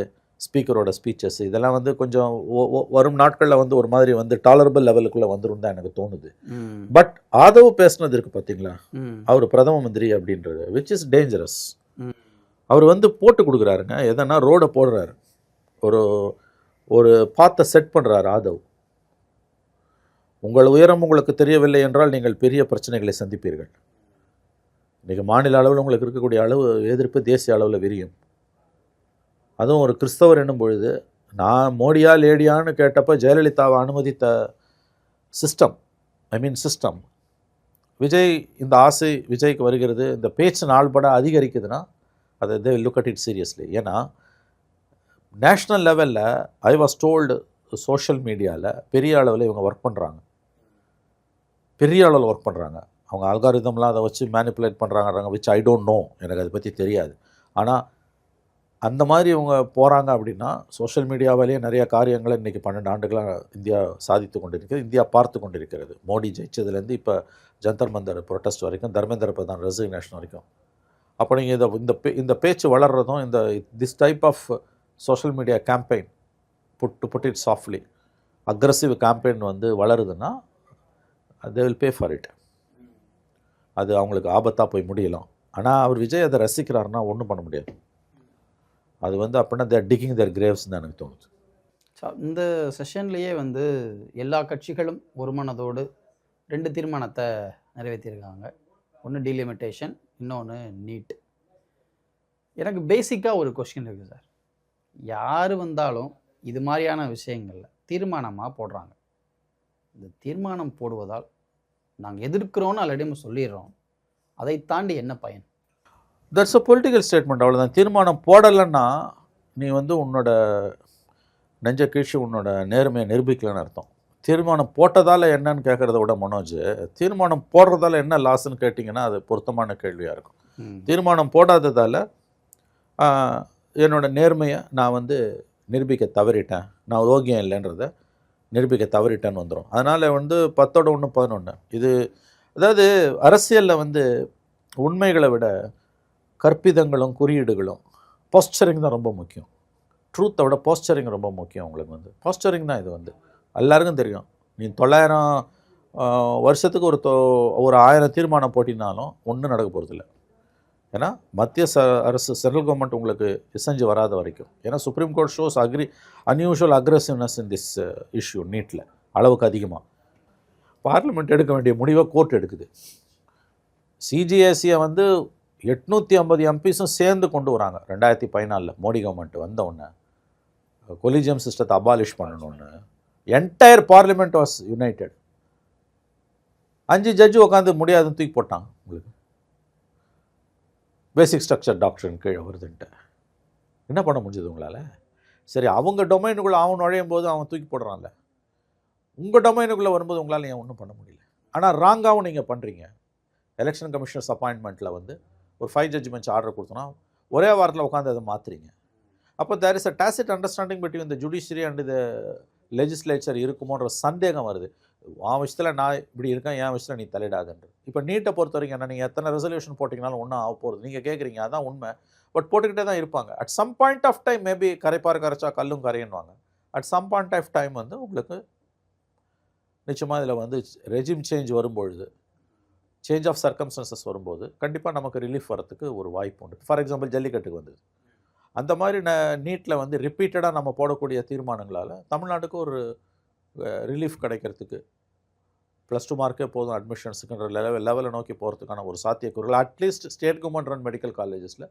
ஸ்பீக்கரோட ஸ்பீச்சஸ், இதெல்லாம் வந்து கொஞ்சம் வரும் நாட்களில் வந்து ஒரு மாதிரி வந்து டாலரபிள் லெவலுக்குள்ளே வந்துடும் தான் எனக்கு தோணுது. பட் ஆதவ் பேசுனது இருக்குது பார்த்தீங்களா, அவர் பிரதம மந்திரி அப்படின்றது, விச் இஸ் டேஞ்சரஸ். அவர் வந்து போட்டு கொடுக்குறாருங்க, எதனா ரோடை போடுறாரு, ஒரு பாத்தை செட் பண்ணுறாரு ஆதவ். உங்கள் உயரம் உங்களுக்கு தெரியவில்லை என்றால் நீங்கள் பெரிய பிரச்சனைகளை சந்திப்பீர்கள். இன்றைக்கி மாநில அளவில் உங்களுக்கு இருக்கக்கூடிய அளவு எதிர்ப்பு தேசிய அளவில் விரியும். அதுவும் ஒரு கிறிஸ்தவர் என்னும் பொழுது, நான் மோடியா லேடியான்னு கேட்டப்போ ஜெயலலிதாவை அனுமதித்த சிஸ்டம் விஜய், இந்த ஆசை விஜய்க்கு வருகிறது, இந்த பேச்சு நாள்பட அதிகரிக்குதுன்னா அதை they look at it seriously. ஏன்னா நேஷ்னல் லெவலில் ஐ வாஸ் டோல்டு சோஷியல் மீடியாவில் பெரிய அளவில் இவங்க ஒர்க் பண்ணுறாங்க, பெரிய அளவில் ஒர்க் பண்ணுறாங்க. அவங்க அல்காரிதம்லாம் அதை வச்சு மேனிப்புலேட் பண்ணுறாங்க, விச் ஐ டோன்ட் நோ, எனக்கு அதை பற்றி தெரியாது. ஆனால் அந்த மாதிரி இவங்க போகிறாங்க அப்படின்னா சோஷியல் மீடியாவிலேயே நிறைய காரியங்களை இன்றைக்கி 12 ஆண்டுகளாக இந்தியா சாதித்து கொண்டிருக்கிறது, இந்தியா பார்த்து கொண்டிருக்கிறது. மோடி ஜெயிச்சதுலேருந்து இப்போ ஜந்தர் மந்தர் ப்ரொட்டஸ்ட் வரைக்கும், தர்மேந்திர பிரதான் ரெசிக்னேஷன் வரைக்கும். அப்போ நீங்கள் இந்த பேச்சு வளர்கிறதும், this type of social media campaign put it softly, aggressive campaign வந்து வளருதுன்னா they will pay for it. அது அவங்களுக்கு ஆபத்தாக போய் முடியலாம். ஆனால் அவர் விஜய் அதை ரசிக்கிறாருன்னா ஒன்றும் பண்ண முடியாது. அது வந்து அப்படின்னா தேர் டிகிங் தேர் கிரேவ்ஸ் தான் எனக்கு தோணுது. இந்த செஷன்லேயே வந்து எல்லா கட்சிகளும் ஒரு மனதோடு 2 தீர்மானத்தை நிறைவேற்றியிருக்காங்க. ஒன்று டீலிமிட்டேஷன், இன்னொன்று நீட். எனக்கு பேசிக்காக ஒரு கொஸ்டின் இருக்குது சார். யார் வந்தாலும் இது மாதிரியான விஷயங்களில் தீர்மானமாக போடுறாங்க. இந்த தீர்மானம் போடுவதால் நாங்கள் எதிர்க்கிறோன்னு ஆல்ரெடி நம்ம சொல்லிடுறோம். அதை தாண்டி என்ன பயன்? தட்ஸ் அ பொலிட்டிக்கல் ஸ்டேட்மெண்ட், அவ்வளோதான். தீர்மானம் போடலைன்னா நீ வந்து உன்னோட நெஞ்ச கீழ்ச்சி உன்னோட நேர்மையை நிரூபிக்கலன்னு அர்த்தம். தீர்மானம் போட்டதால் என்னன்னு கேட்குறத விட மனோஜ், தீர்மானம் போடுறதால என்ன லாஸ்ன்னு கேட்டிங்கன்னா அது பொருத்தமான கேள்வியாக இருக்கும். தீர்மானம் போடாததால் என்னோட நேர்மையை நான் வந்து நிரூபிக்க தவறிட்டேன், நான் யோகியம் இல்லைன்றதை நிரூபிக்க தவறிட்டேன்னு வந்துடும். அதனால் வந்து 10 1 11 இது, அதாவது அரசியலில் வந்து உண்மைகளை விட கற்பிதங்களும் குறியீடுகளும் போஸ்டரிங் தான் ரொம்ப முக்கியம். ட்ரூத்தை விட போஸ்டரிங் ரொம்ப முக்கியம். உங்களுக்கு வந்து போஸ்டரிங் தான் இது வந்து எல்லாருக்கும் தெரியும். நீ 900 வருஷத்துக்கு ஒரு 1000 தீர்மானம் போட்டினாலும் ஒன்றும் நடக்க போகிறதில்ல. ஏன்னா மத்திய அரசு சென்ட்ரல் கவர்மெண்ட் உங்களுக்கு இசைஞ்சு வராத வரைக்கும். ஏன்னா Supreme Court shows unusual aggressiveness in this issue. நீட்டில் அளவுக்கு அதிகமாக பார்லிமெண்ட் எடுக்க வேண்டிய முடிவை கோர்ட் எடுக்குது. சிஜிஎஸ்சியை வந்து 850 எம்பிஸும் சேர்ந்து கொண்டு வராங்க 2014 மோடி கவர்மெண்ட் வந்த உடனே. கொலிஜியம் சிஸ்டத்தை அபாலிஷ் பண்ணணும்னு entire parliament was United. 5 judge உட்காந்து முடியாதுன்னு தூக்கி போட்டாங்க. உங்களுக்கு பேசிக் ஸ்ட்ரக்சர் டாக்டரின் கீழே வருதுன்ட்டு என்ன பண்ண முடிஞ்சது உங்களால்? சரி, அவங்க டொமைனுக்குள்ளே அவன் நுழையும் போது அவன் தூக்கி போடுறான்ல, உங்கள் டொமைனுக்குள்ளே வரும்போது உங்களால் ஏன் ஒன்றும் பண்ண முடியல? ஆனால் ராங்காகவும் நீங்கள் பண்ணுறீங்க. எலெக்ஷன் கமிஷனர்ஸ் அப்பாயின்மெண்ட்டில் வந்து ஒரு 5 ஜட்ஜ் பெஞ்ச் ஆர்டர் கொடுத்தோன்னா ஒரே வாரத்தில் உட்காந்து அதை மாற்றுறீங்க. அப்போ there is a tacit understanding between the judiciary and the legislature இருக்குமோன்ற சந்தேகம் வருது. உன் விஷயத்தில் நான் இப்படி இருக்கேன், என் விஷயத்தில் நீ தலையிடாதுன்ற. இப்போ நீட்டை பொறுத்த வரைக்கும் என்ன, நீங்கள் எத்தனை ரெசல்யூஷன் போட்டிங்கனாலும் ஒன்றும் ஆக போகிறது நீங்கள் கேட்குறீங்க, அதான் உண்மை. பட் போட்டுக்கிட்டே தான் இருப்பாங்க. At some point of time maybe கரைப்பார் கரைச்சா கல்லும் கரையன்னுவாங்க. At some point of time வந்து உங்களுக்கு நிச்சயமாக இதில் வந்து ரெஜிம் சேஞ்ச் வரும்பொழுது, சேஞ்ச் ஆஃப் சர்க்கம்ஸ்டன்சஸ் வரும்போது கண்டிப்பாக நமக்கு ரிலீஃப் வரத்துக்கு ஒரு வாய்ப்பு உண்டு. ஃபார் எக்ஸாம்பிள் ஜல்லிக்கட்டுக்கு வந்தது. அந்த மாதிரி நீட்டில் வந்து ரிப்பீட்டடாக நம்ம போடக்கூடிய தீர்மானங்களால் தமிழ்நாட்டுக்கு ஒரு ரிலீஃப் கிடைக்கிறதுக்கு, +2 மார்க்கே போதும் அட்மிஷன்ஸுக்குன்ற லெவலை நோக்கி போகிறதுக்கான ஒரு சாத்தியக்கூறுகள் at least state government run medical காலேஜஸில்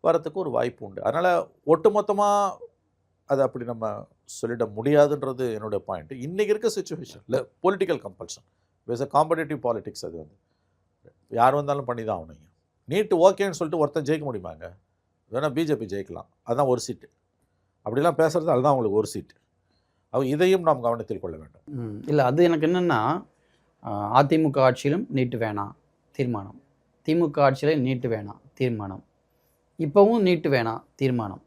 வரத்துக்கு ஒரு வாய்ப்பு உண்டு. அதனால் ஒட்டுமொத்தமாக அதை அப்படி நம்ம சொல்லிட முடியாதுன்றது என்னுடைய பாயிண்ட். இன்றைக்கி இருக்க சுச்சுவேஷனில் political compulsion face competitive politics, அது வந்து யார் வந்தாலும் பண்ணி தான் ஆகணும். நீட்டு ஓகேன்னு சொல்லிட்டு ஒருத்தன் ஜெயிக்க முடியுமாங்க? வேணால் பிஜேபி ஜெயிக்கலாம், அதுதான் ஒரு சீட்டு. அப்படிலாம் பேசுகிறது அதுதான் அவங்களுக்கு ஒரு சீட்டு. இதையும் நாம் கவனத்தில் கொள்ள வேண்டும். இல்லை, அது எனக்கு என்னென்னா, அதிமுக ஆட்சியிலும் நீட்டு வேணாம் தீர்மானம், திமுக ஆட்சியிலும் நீட்டு வேணாம் தீர்மானம், இப்போவும் நீட்டு வேணாம் தீர்மானம்.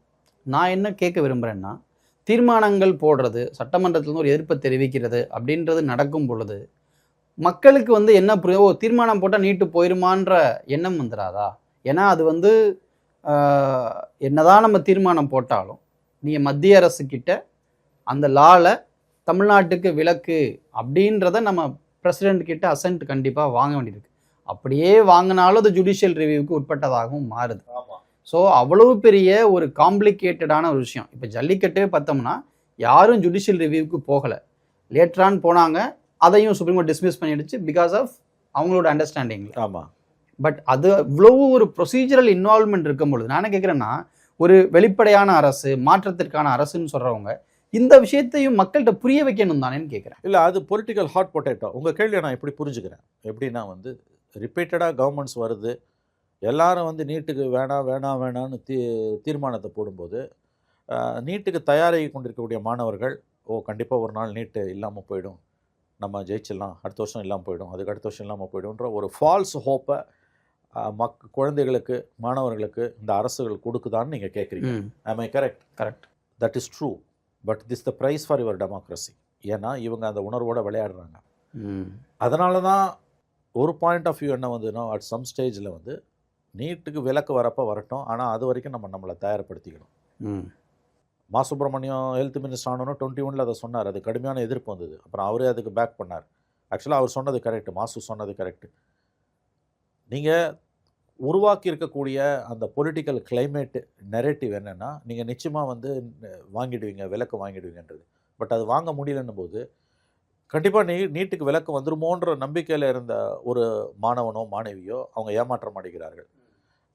நான் என்ன கேட்க விரும்புகிறேன்னா, தீர்மானங்கள் போடுறது, சட்டமன்றத்தில் ஒரு எதிர்ப்பை தெரிவிக்கிறது அப்படின்றது நடக்கும் பொழுது மக்களுக்கு வந்து என்ன புரியும், தீர்மானம் போட்டால் நீட்டு போயிருமான்ற எண்ணம் வந்துடாதா? ஏன்னா அது வந்து என்னதான் நம்ம தீர்மானம் போட்டாலும் நீங்கள் மத்திய அரசுக்கிட்ட அந்த லாவில் தமிழ்நாட்டுக்கு விலக்கு அப்படின்றத நம்ம பிரசிடெண்ட் கிட்ட அசென்ட் கண்டிப்பாக வாங்க வேண்டியிருக்கு. அப்படியே வாங்கினாலும் அது ஜுடிஷியல் ரிவ்யூவுக்கு உட்பட்டதாகவும் மாறுது. ஸோ அவ்வளவு பெரிய ஒரு காம்ப்ளிகேட்டடான ஒரு விஷயம். இப்போ ஜல்லிக்கட்டே பார்த்தோம்னா யாரும் ஜுடிஷியல் ரிவ்யூவுக்கு போகலை, லேட்டரான் போனாங்க, அதையும் சுப்ரீம் கோர்ட் டிஸ்மிஸ் பண்ணிடுச்சு பிகாஸ் ஆஃப் அவங்களோட அண்டர்ஸ்டாண்டிங். ஆமாம். பட் அது இவ்வளவு ஒரு ப்ரொசீஜரல் இன்வால்வ்மெண்ட் இருக்கும் பொழுது நான் என்ன கேட்குறேன்னா, ஒரு வெளிப்படையான அரசு, மாற்றத்திற்கான அரசுன்னு சொல்கிறவங்க இந்த விஷயத்தையும் மக்கள்கிட்ட புரிய வைக்கணும் தானேன்னு கேட்குறேன். இல்லை, அது பொலிட்டிக்கல் ஹாட் பொட்டேட்டோ. உங்கள் கேள்வியை நான் எப்படி புரிஞ்சுக்கிறேன் எப்படின்னா, வந்து ரிப்பீட்டடாக கவர்மெண்ட்ஸ் வருது, எல்லாரும் வந்து நீட்டுக்கு வேணான்னு தீர்மானத்தை போடும்போது நீட்டுக்கு தயாராகி கொண்டிருக்கக்கூடிய மாணவர்கள் கண்டிப்பாக ஒரு நாள் நீட்டு இல்லாமல் போயிடும், நம்ம ஜெயிச்சிடலாம், அடுத்த வருஷம் இல்லாமல் போயிடும், அதுக்கு அடுத்த வருஷம் இல்லாமல் போய்டும்ன்ற ஒரு ஃபால்ஸ் ஹோப்பை குழந்தைகளுக்கு, மாணவர்களுக்கு இந்த அரசுகள் கொடுக்குதான்னு நீங்கள் கேட்குறீங்க. Am I correct? Correct, that is true. But this the price for your democracy. ஏன்னா இவங்க அந்த உணர்வோடு விளையாடுறாங்க. அதனால தான் ஒரு பாயிண்ட் ஆஃப் வியூ என்ன வந்துன்னா, அட் சம் ஸ்டேஜில் வந்து நீட்டுக்கு விலக்கு வரப்போ வரட்டும், ஆனால் அது வரைக்கும் நம்மளை தயார்படுத்திக்கணும். மா சுப்பிரமணியம் ஹெல்த் மினிஸ்டர் ஆனோன்னு 21 அதை சொன்னார். அது கடுமையான எதிர்ப்பு வந்தது. அப்புறம் அவரே அதுக்கு பேக் பண்ணார். ஆக்சுவலாக அவர் சொன்னது கரெக்டு, மாசு சொன்னது கரெக்டு. நீங்கள் உருவாக்கி இருக்கக்கூடிய அந்த பொலிட்டிக்கல் கிளைமேட்டு நெரேட்டிவ் என்னென்னா, நீங்கள் நிச்சயமாக வந்து வாங்கிடுவீங்க, விலக்கு வாங்கிடுவீங்கன்றது. பட் அது வாங்க முடியலன்னும் போது கண்டிப்பாக நீட்டுக்கு விலக்கு வந்துருமோன்ற நம்பிக்கையில் இருந்த ஒரு மாணவனோ மாணவியோ அவங்க ஏமாற்றம் அடைகிறார்கள்.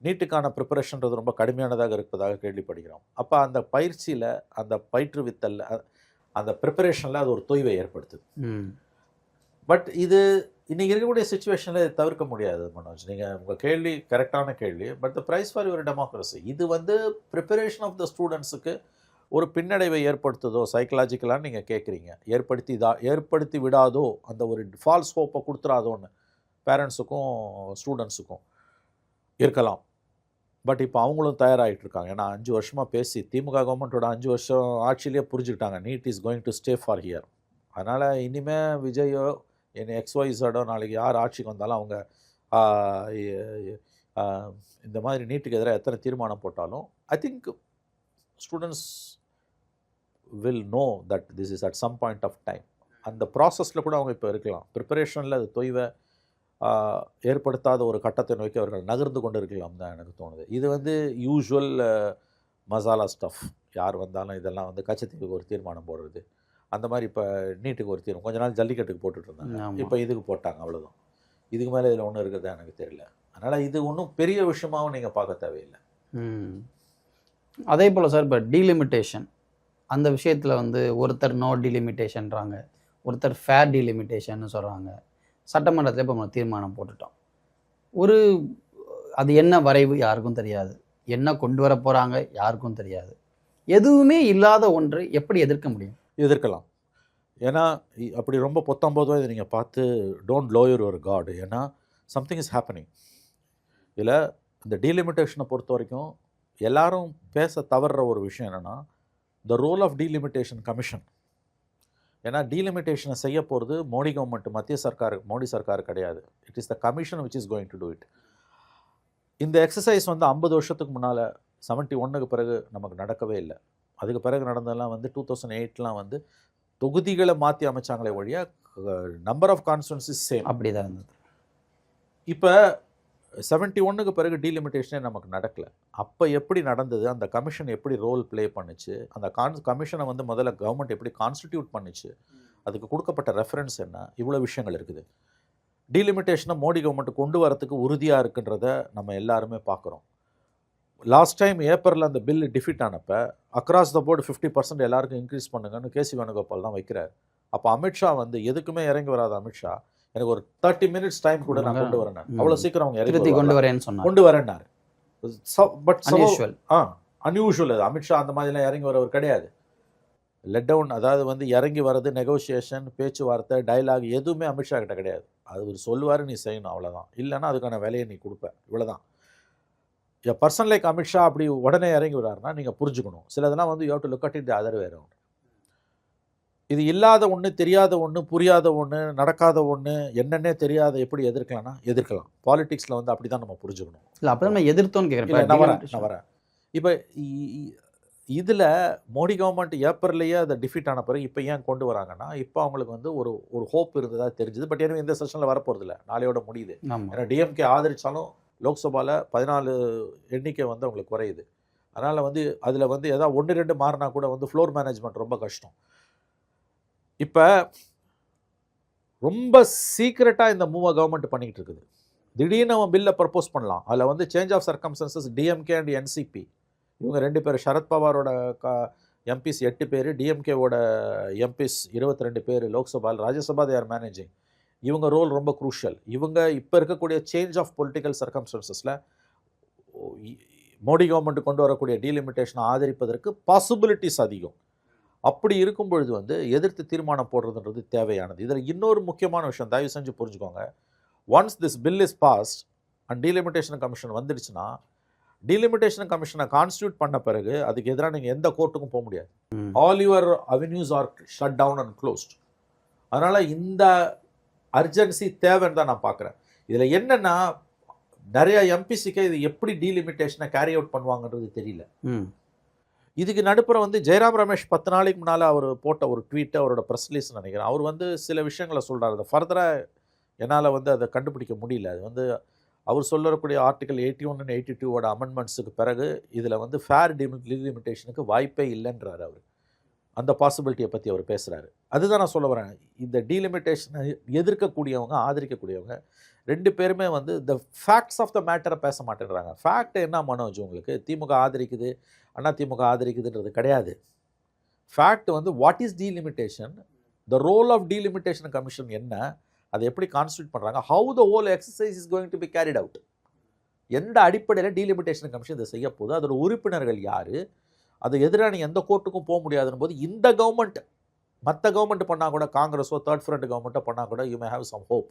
நீட்டுக்கான ப்ரிப்பரேஷன்றது ரொம்ப கடுமையானதாக இருப்பதாக கேள்விப்படுகிறோம். அப்போ அந்த பயிற்சியில், அந்த பயிற்றுவித்தலில், அந்த ப்ரிப்பரேஷனில் அது ஒரு தொய்வை ஏற்படுத்துது. பட் இது இன்னைக்கு இருக்கக்கூடிய சுச்சுவேஷனில் தவிர்க்க முடியாது மனோஜ். நீங்கள் உங்கள் கேள்வி கரெக்டான கேள்வி. But the price for your democracy இது வந்து ப்ரிப்பரேஷன் ஆஃப் த ஸ்டூடெண்ட்ஸுக்கு ஒரு பின்னடைவை ஏற்படுத்துதோ சைக்கலாஜிக்கலான்னு நீங்கள் கேட்குறீங்க. ஏற்படுத்தி விடாதோ, அந்த ஒரு ஃபால்ஸ் ஹோப்பை கொடுத்துடாதோன்னு பேரண்ட்ஸுக்கும் ஸ்டூடெண்ட்ஸுக்கும் இருக்கலாம். பட் இப்போ அவங்களும் தயாராகிட்டு இருக்காங்க. ஏன்னா 5 வருஷமாக பேசி திமுக கவர்மெண்ட்டோட 5 வருஷம் ஆட்சியிலேயே புரிஞ்சுக்கிட்டாங்க need is going to stay for here. அதனால் இனிமேல் விஜயோ என்ன XYZோ நாளைக்கு யார் ஆட்சிக்கு வந்தாலும் அவங்க இந்த மாதிரி நீட்டுக்கு எதிராக எத்தனை தீர்மானம் போட்டாலும் I think students will know that this is at some point of time. அந்த ப்ராசஸில் கூட அவங்க இப்போ இருக்கலாம். ப்ரிப்பரேஷனில் அது தொய்வை ஏற்படுத்தாத ஒரு கட்டத்தை நோக்கி அவர்கள் நகர்ந்து கொண்டு இருக்கலாம் தான் எனக்கு தோணுது. இது வந்து யூஷுவல் மசாலா ஸ்டஃப். யார் வந்தாலும் இதெல்லாம் வந்து கச்சத்தீவுக்கு ஒரு தீர்மானம் போடுறது, அந்த மாதிரி இப்போ நீட்டுக்கு ஒரு தீர்மானம். கொஞ்ச நாள் ஜல்லிக்கட்டுக்கு போட்டுட்டு இருந்தாங்க, இப்போ இதுக்கு போட்டாங்க, அவ்வளோதான். இதுக்கு மேலே இதில் ஒன்றும் இருக்கிறதா எனக்கு தெரியல. அதனால் இது ஒன்றும் பெரிய விஷயமாகவும் நீங்கள் பார்க்க தேவையில்லை. அதே போல் சார் இப்போ டீலிமிட்டேஷன் அந்த விஷயத்தில் வந்து ஒருத்தர் நோ டீலிமிட்டேஷன்றாங்க, ஒருத்தர் ஃபேர் டீலிமிட்டேஷன்னு சொல்கிறாங்க. சட்டமன்றத்தில் இப்போ நம்ம தீர்மானம் போட்டுட்டோம். அது என்ன வரைவு யாருக்கும் தெரியாது, என்ன கொண்டு வர போகிறாங்க யாருக்கும் தெரியாது. எதுவுமே இல்லாத ஒன்று எப்படி எதிர்க்க முடியும்? எதிர்க்கலாம். ஏன்னா அப்படி ரொம்ப 19 வயது நீங்கள் பார்த்து டோன்ட் லோயர் யுவர் காட். ஏன்னா சம்திங் இஸ் ஹேப்பனிங். இதில் இந்த டீலிமிட்டேஷனை பொறுத்த வரைக்கும் எல்லாரும் பேச தவறுற ஒரு விஷயம் என்னென்னா the role of delimitation commission. ஏன்னா டீலிமிட்டேஷனை செய்ய போகிறது மோடி கவர்மெண்ட், மத்திய சர்க்கார், மோடி சர்க்கார் கிடையாது. It is the commission which is going to do it. இந்த எக்ஸசைஸ் வந்து 50 வருஷத்துக்கு முன்னால் 71க்கு பிறகு நமக்கு நடக்கவே இல்லை. அதுக்கு பிறகு நடந்ததெல்லாம் வந்து 2008 வந்து தொகுதிகளை மாற்றி அமைச்சாங்களே வழியா நம்பர் ஆஃப் கான்ஸ்டிட்யூன்சிஸ் சேம் அப்படி தான் இருந்தது. இப்போ 71க்கு பிறகு டீலிமிட்டேஷனே நமக்கு நடக்கலை. அப்போ எப்படி நடந்தது, அந்த கமிஷன் எப்படி ரோல் ப்ளே பண்ணுச்சு, அந்த கமிஷனை வந்து முதல்ல கவர்மெண்ட் எப்படி கான்ஸ்டிடியூட் பண்ணுச்சு, அதுக்கு கொடுக்கப்பட்ட ரெஃபரன்ஸ் என்ன, இவ்வளோ விஷயங்கள் இருக்குது. டீலிமிட்டேஷனை மோடி கவர்மெண்ட் கொண்டு வரத்துக்கு உறுதியாக இருக்குன்றத நம்ம எல்லாருமே பார்க்குறோம். லாஸ்ட் டைம் ஏப்ரலில் அந்த பில் டிஃபீட் ஆனப்போ அக்ராஸ் த போர்டு 50% எல்லாருக்கும் இன்க்ரீஸ் பண்ணுங்கன்னு கேசி வேணுகோபால் தான் வைக்கிறார். அப்போ அமித்ஷா வந்து எதுக்குமே இறங்கி வராத அமித்ஷா எனக்கு ஒரு 30 minutes டைம் கூட நான் கொண்டு வரேன், அவ்வளோ சீக்கிரம் அவங்க இறங்கி கொண்டு வரேன்னு சொன்னாங்க, கொண்டு வரேன்னாரு. பட் அன்யூஷுவல் அது அமித்ஷா அந்த மாதிரிலாம் இறங்கி வரவர் கிடையாது. லெட் டவுன், அதாவது வந்து இறங்கி வர்றது, நெகோசியேஷன், பேச்சுவார்த்தை, டைலாக் எதுவுமே அமித்ஷா கிட்ட கிடையாது. அது ஒரு சொல்லுவார், நீ செய்யணும், அவ்வளோதான். இல்லைன்னா அதுக்கான வேலையை நீ கொடுப்ப, இவ்வளோதான். எ பர்சன் லைக் அமித்ஷா அப்படி உடனே இறங்கி வர்றாருன்னா நீங்கள் புரிஞ்சுக்கணும், சிலதெல்லாம் வந்து you have to look at it the other way around. இது இல்லாத ஒன்று, தெரியாத ஒன்று, புரியாத ஒன்று, நடக்காத ஒன்று, என்னன்னே தெரியாத எப்படி எதிர்க்கலாம்னா எதிர்க்கலாம். பாலிடிக்ஸில் வந்து அப்படி தான் நம்ம புரிஞ்சுக்கணும். இல்லை அப்போ நம்ம எதிர்த்தோன்னு கேட்குறேன். நான் வரேன். இப்போ இதில் மோடி கவர்மெண்ட் ஏப்ரல்லையே அதை டிஃபீட் ஆன பிறகு இப்போ ஏன் கொண்டு வராங்கன்னா இப்போ அவங்களுக்கு வந்து ஒரு ஹோப் இருந்ததாக தெரிஞ்சுது. பட் எனவே இந்த செஷனில் வரப்போகிறதில்ல, நாளையோட முடியுது. ஏன்னா டிஎம்கே ஆதரித்தாலும் லோக்சபாவில் 14 எண்ணிக்கை வந்து அவங்களுக்கு குறையுது. அதனால் வந்து அதில் வந்து ஏதாவது 1-2 மாறினா கூட வந்து ஃப்ளோர் மேனேஜ்மெண்ட் ரொம்ப கஷ்டம். இப்போ ரொம்ப சீக்ரெட்டாக இந்த மூவை கவர்மெண்ட் பண்ணிக்கிட்டு இருக்குது. திடீர்னு அவன் பில்லை ப்ரப்போஸ் பண்ணலாம். அதில் வந்து change of circumstances DMK and NCP இவங்க 2 பேர், சரத்பவாரோட எம்பிஸ் 8 பேர், டிஎம்கேவோட எம்பிஸ் 22 பேர் லோக்சபாவில், ராஜ்யசபா தே ஆர் மேனேஜிங். இவங்க ரோல் ரொம்ப குரூஷியல். இவங்க இப்போ இருக்கக்கூடிய சேஞ்ச் ஆஃப் பொலிட்டிக்கல் சர்க்கம்ஸ்டன்சஸில் மோடி கவர்மெண்ட் கொண்டு வரக்கூடிய டீலிமிட்டேஷனை ஆதரிப்பதற்கு பாசிபிலிட்டிஸ் அதிகம். அப்படி இருக்கும் பொழுது வந்து எதிர்த்து தீர்மானம் போடுறதுன்றது தேவையானது. இதில் இன்னொரு முக்கியமான விஷயம் தயவு செஞ்சு புரிஞ்சுக்கோங்க. Once this bill is passed and delimitation commission வந்துடுச்சுன்னா, டீலிமிட்டேஷன் கமிஷனை கான்ஸ்டியூட் பண்ண பிறகு அதுக்கு எதிராக நீங்கள் எந்த கோர்ட்டுக்கும் போக முடியாது. All your avenues are shut down and closed. அதனால் இந்த அர்ஜென்சி தேவைன்னு தான் நான் பார்க்குறேன். இதில் என்னென்னா நிறைய எம்பிசிக்கு இது எப்படி டீலிமிட்டேஷனை கேரி அவுட் பண்ணுவாங்கன்றது தெரியல. இதுக்கு நடுப்புற வந்து ஜெயராம் ரமேஷ் 10 நாளைக்கு முன்னால் அவர் போட்ட ஒரு ட்வீட்டு, அவரோட ப்ரெஸ் ரிலீஸ் நினைக்கிறேன். அவர் வந்து சில விஷயங்களை சொல்கிறார். அதை ஃபர்தராக என்னால் வந்து அதை கண்டுபிடிக்க முடியல. அது வந்து அவர் சொல்லக்கூடிய ஆர்டிகல் 81 and 82 அமெண்ட்மெண்ட்ஸுக்கு பிறகு இதில் வந்து ஃபேர் டீலிமிட்டேஷனுக்கு வாய்ப்பே இல்லைன்றார் அவர். அந்த பாசிபிலிட்டியை பற்றி அவர் பேசுகிறாரு. அதுதான் நான் சொல்ல வரேன். இந்த டீலிமிட்டேஷனை எதிர்க்கக்கூடியவங்க, ஆதரிக்கக்கூடியவங்க 2 பேருமே வந்து இந்த ஃபேக்ட்ஸ் ஆஃப் த மேட்டரை பேச மாட்டேன்றாங்க. ஃபேக்ட் என்ன மனோஜ் உங்களுக்கு, திமுக ஆதரிக்குது, அண்ணா திமுக ஆதரிக்குதுன்றது கிடையாது. ஃபேக்ட் வந்து what is delimitation, the role of delimitation commission என்ன, அதை எப்படி கான்ஸ்டியூட் பண்ணுறாங்க, how the whole exercise is going to be carried out, எந்த அடிப்படையில் டீலிமிட்டேஷன் கமிஷன் இதை செய்ய போகுது, அதோட உறுப்பினர்கள் யார், அது எதிராக நீங்கள் எந்த கோர்ட்டுக்கும் போக முடியாதுன்னு போது இந்த கவர்மெண்ட் மற்ற கவர்மெண்ட் பண்ணால் கூட, காங்கிரஸோ தேர்ட் ஃப்ரண்ட் கவர்மெண்ட்டோ பண்ணால் கூட you may have some hope.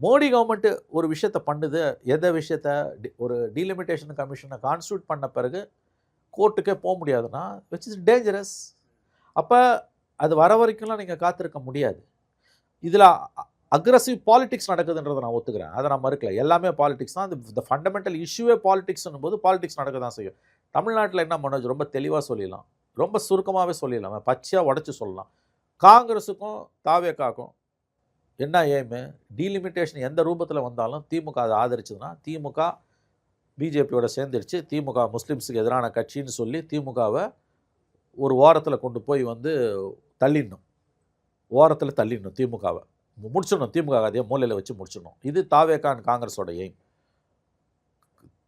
Modi government ஒரு விஷயத்தை பண்ணுது, எந்த விஷயத்த ஒரு டீலிமிட்டேஷன் கமிஷனை கான்ஸ்டியூட் பண்ண பிறகு கோர்ட்டுக்கே போக முடியாதுன்னா விச் இஸ் டேஞ்சரஸ். அப்போ அது வர வரைக்கும்லாம் நீங்கள் காத்திருக்க முடியாது. இதில் அக்ரஸிவ் பாலிடிக்ஸ் நடக்குதுன்றதை நான் ஒத்துக்கிறேன், அதை நான் மறுக்கல. எல்லாமே பாலிடிக்ஸ் தான். இந்த ஃபண்டமெண்டல் இஷ்யூவே பாலிடிக்ஸ்னும் போது பாலிடிக்ஸ் நடக்க தான் செய்யும். தமிழ்நாட்டில் என்ன மனோஜ் ரொம்ப தெளிவாக சொல்லிடலாம், ரொம்ப சுருக்கமாகவே சொல்லிடலாம், பச்சையாக உடச்சி சொல்லலாம். காங்கிரஸுக்கும் தாவேக்காக்கும் என்ன எய்மு, டீலிமிட்டேஷன் எந்த ரூபத்தில் வந்தாலும் திமுக அதை ஆதரிச்சதுன்னா திமுக பிஜேபியோட சேர்ந்துருச்சு, திமுக முஸ்லீம்ஸுக்கு எதிரான கட்சின்னு சொல்லி திமுகவை ஒரு ஓரத்தில் கொண்டு போய் தள்ளிடணும், ஓரத்தில் தள்ளிடணும், திமுகவை முடிச்சிடணும், திமுக அதே மூலையில் வச்சு முடிச்சிடணும். இது தாவேகான் காங்கிரஸோட எய்ம்.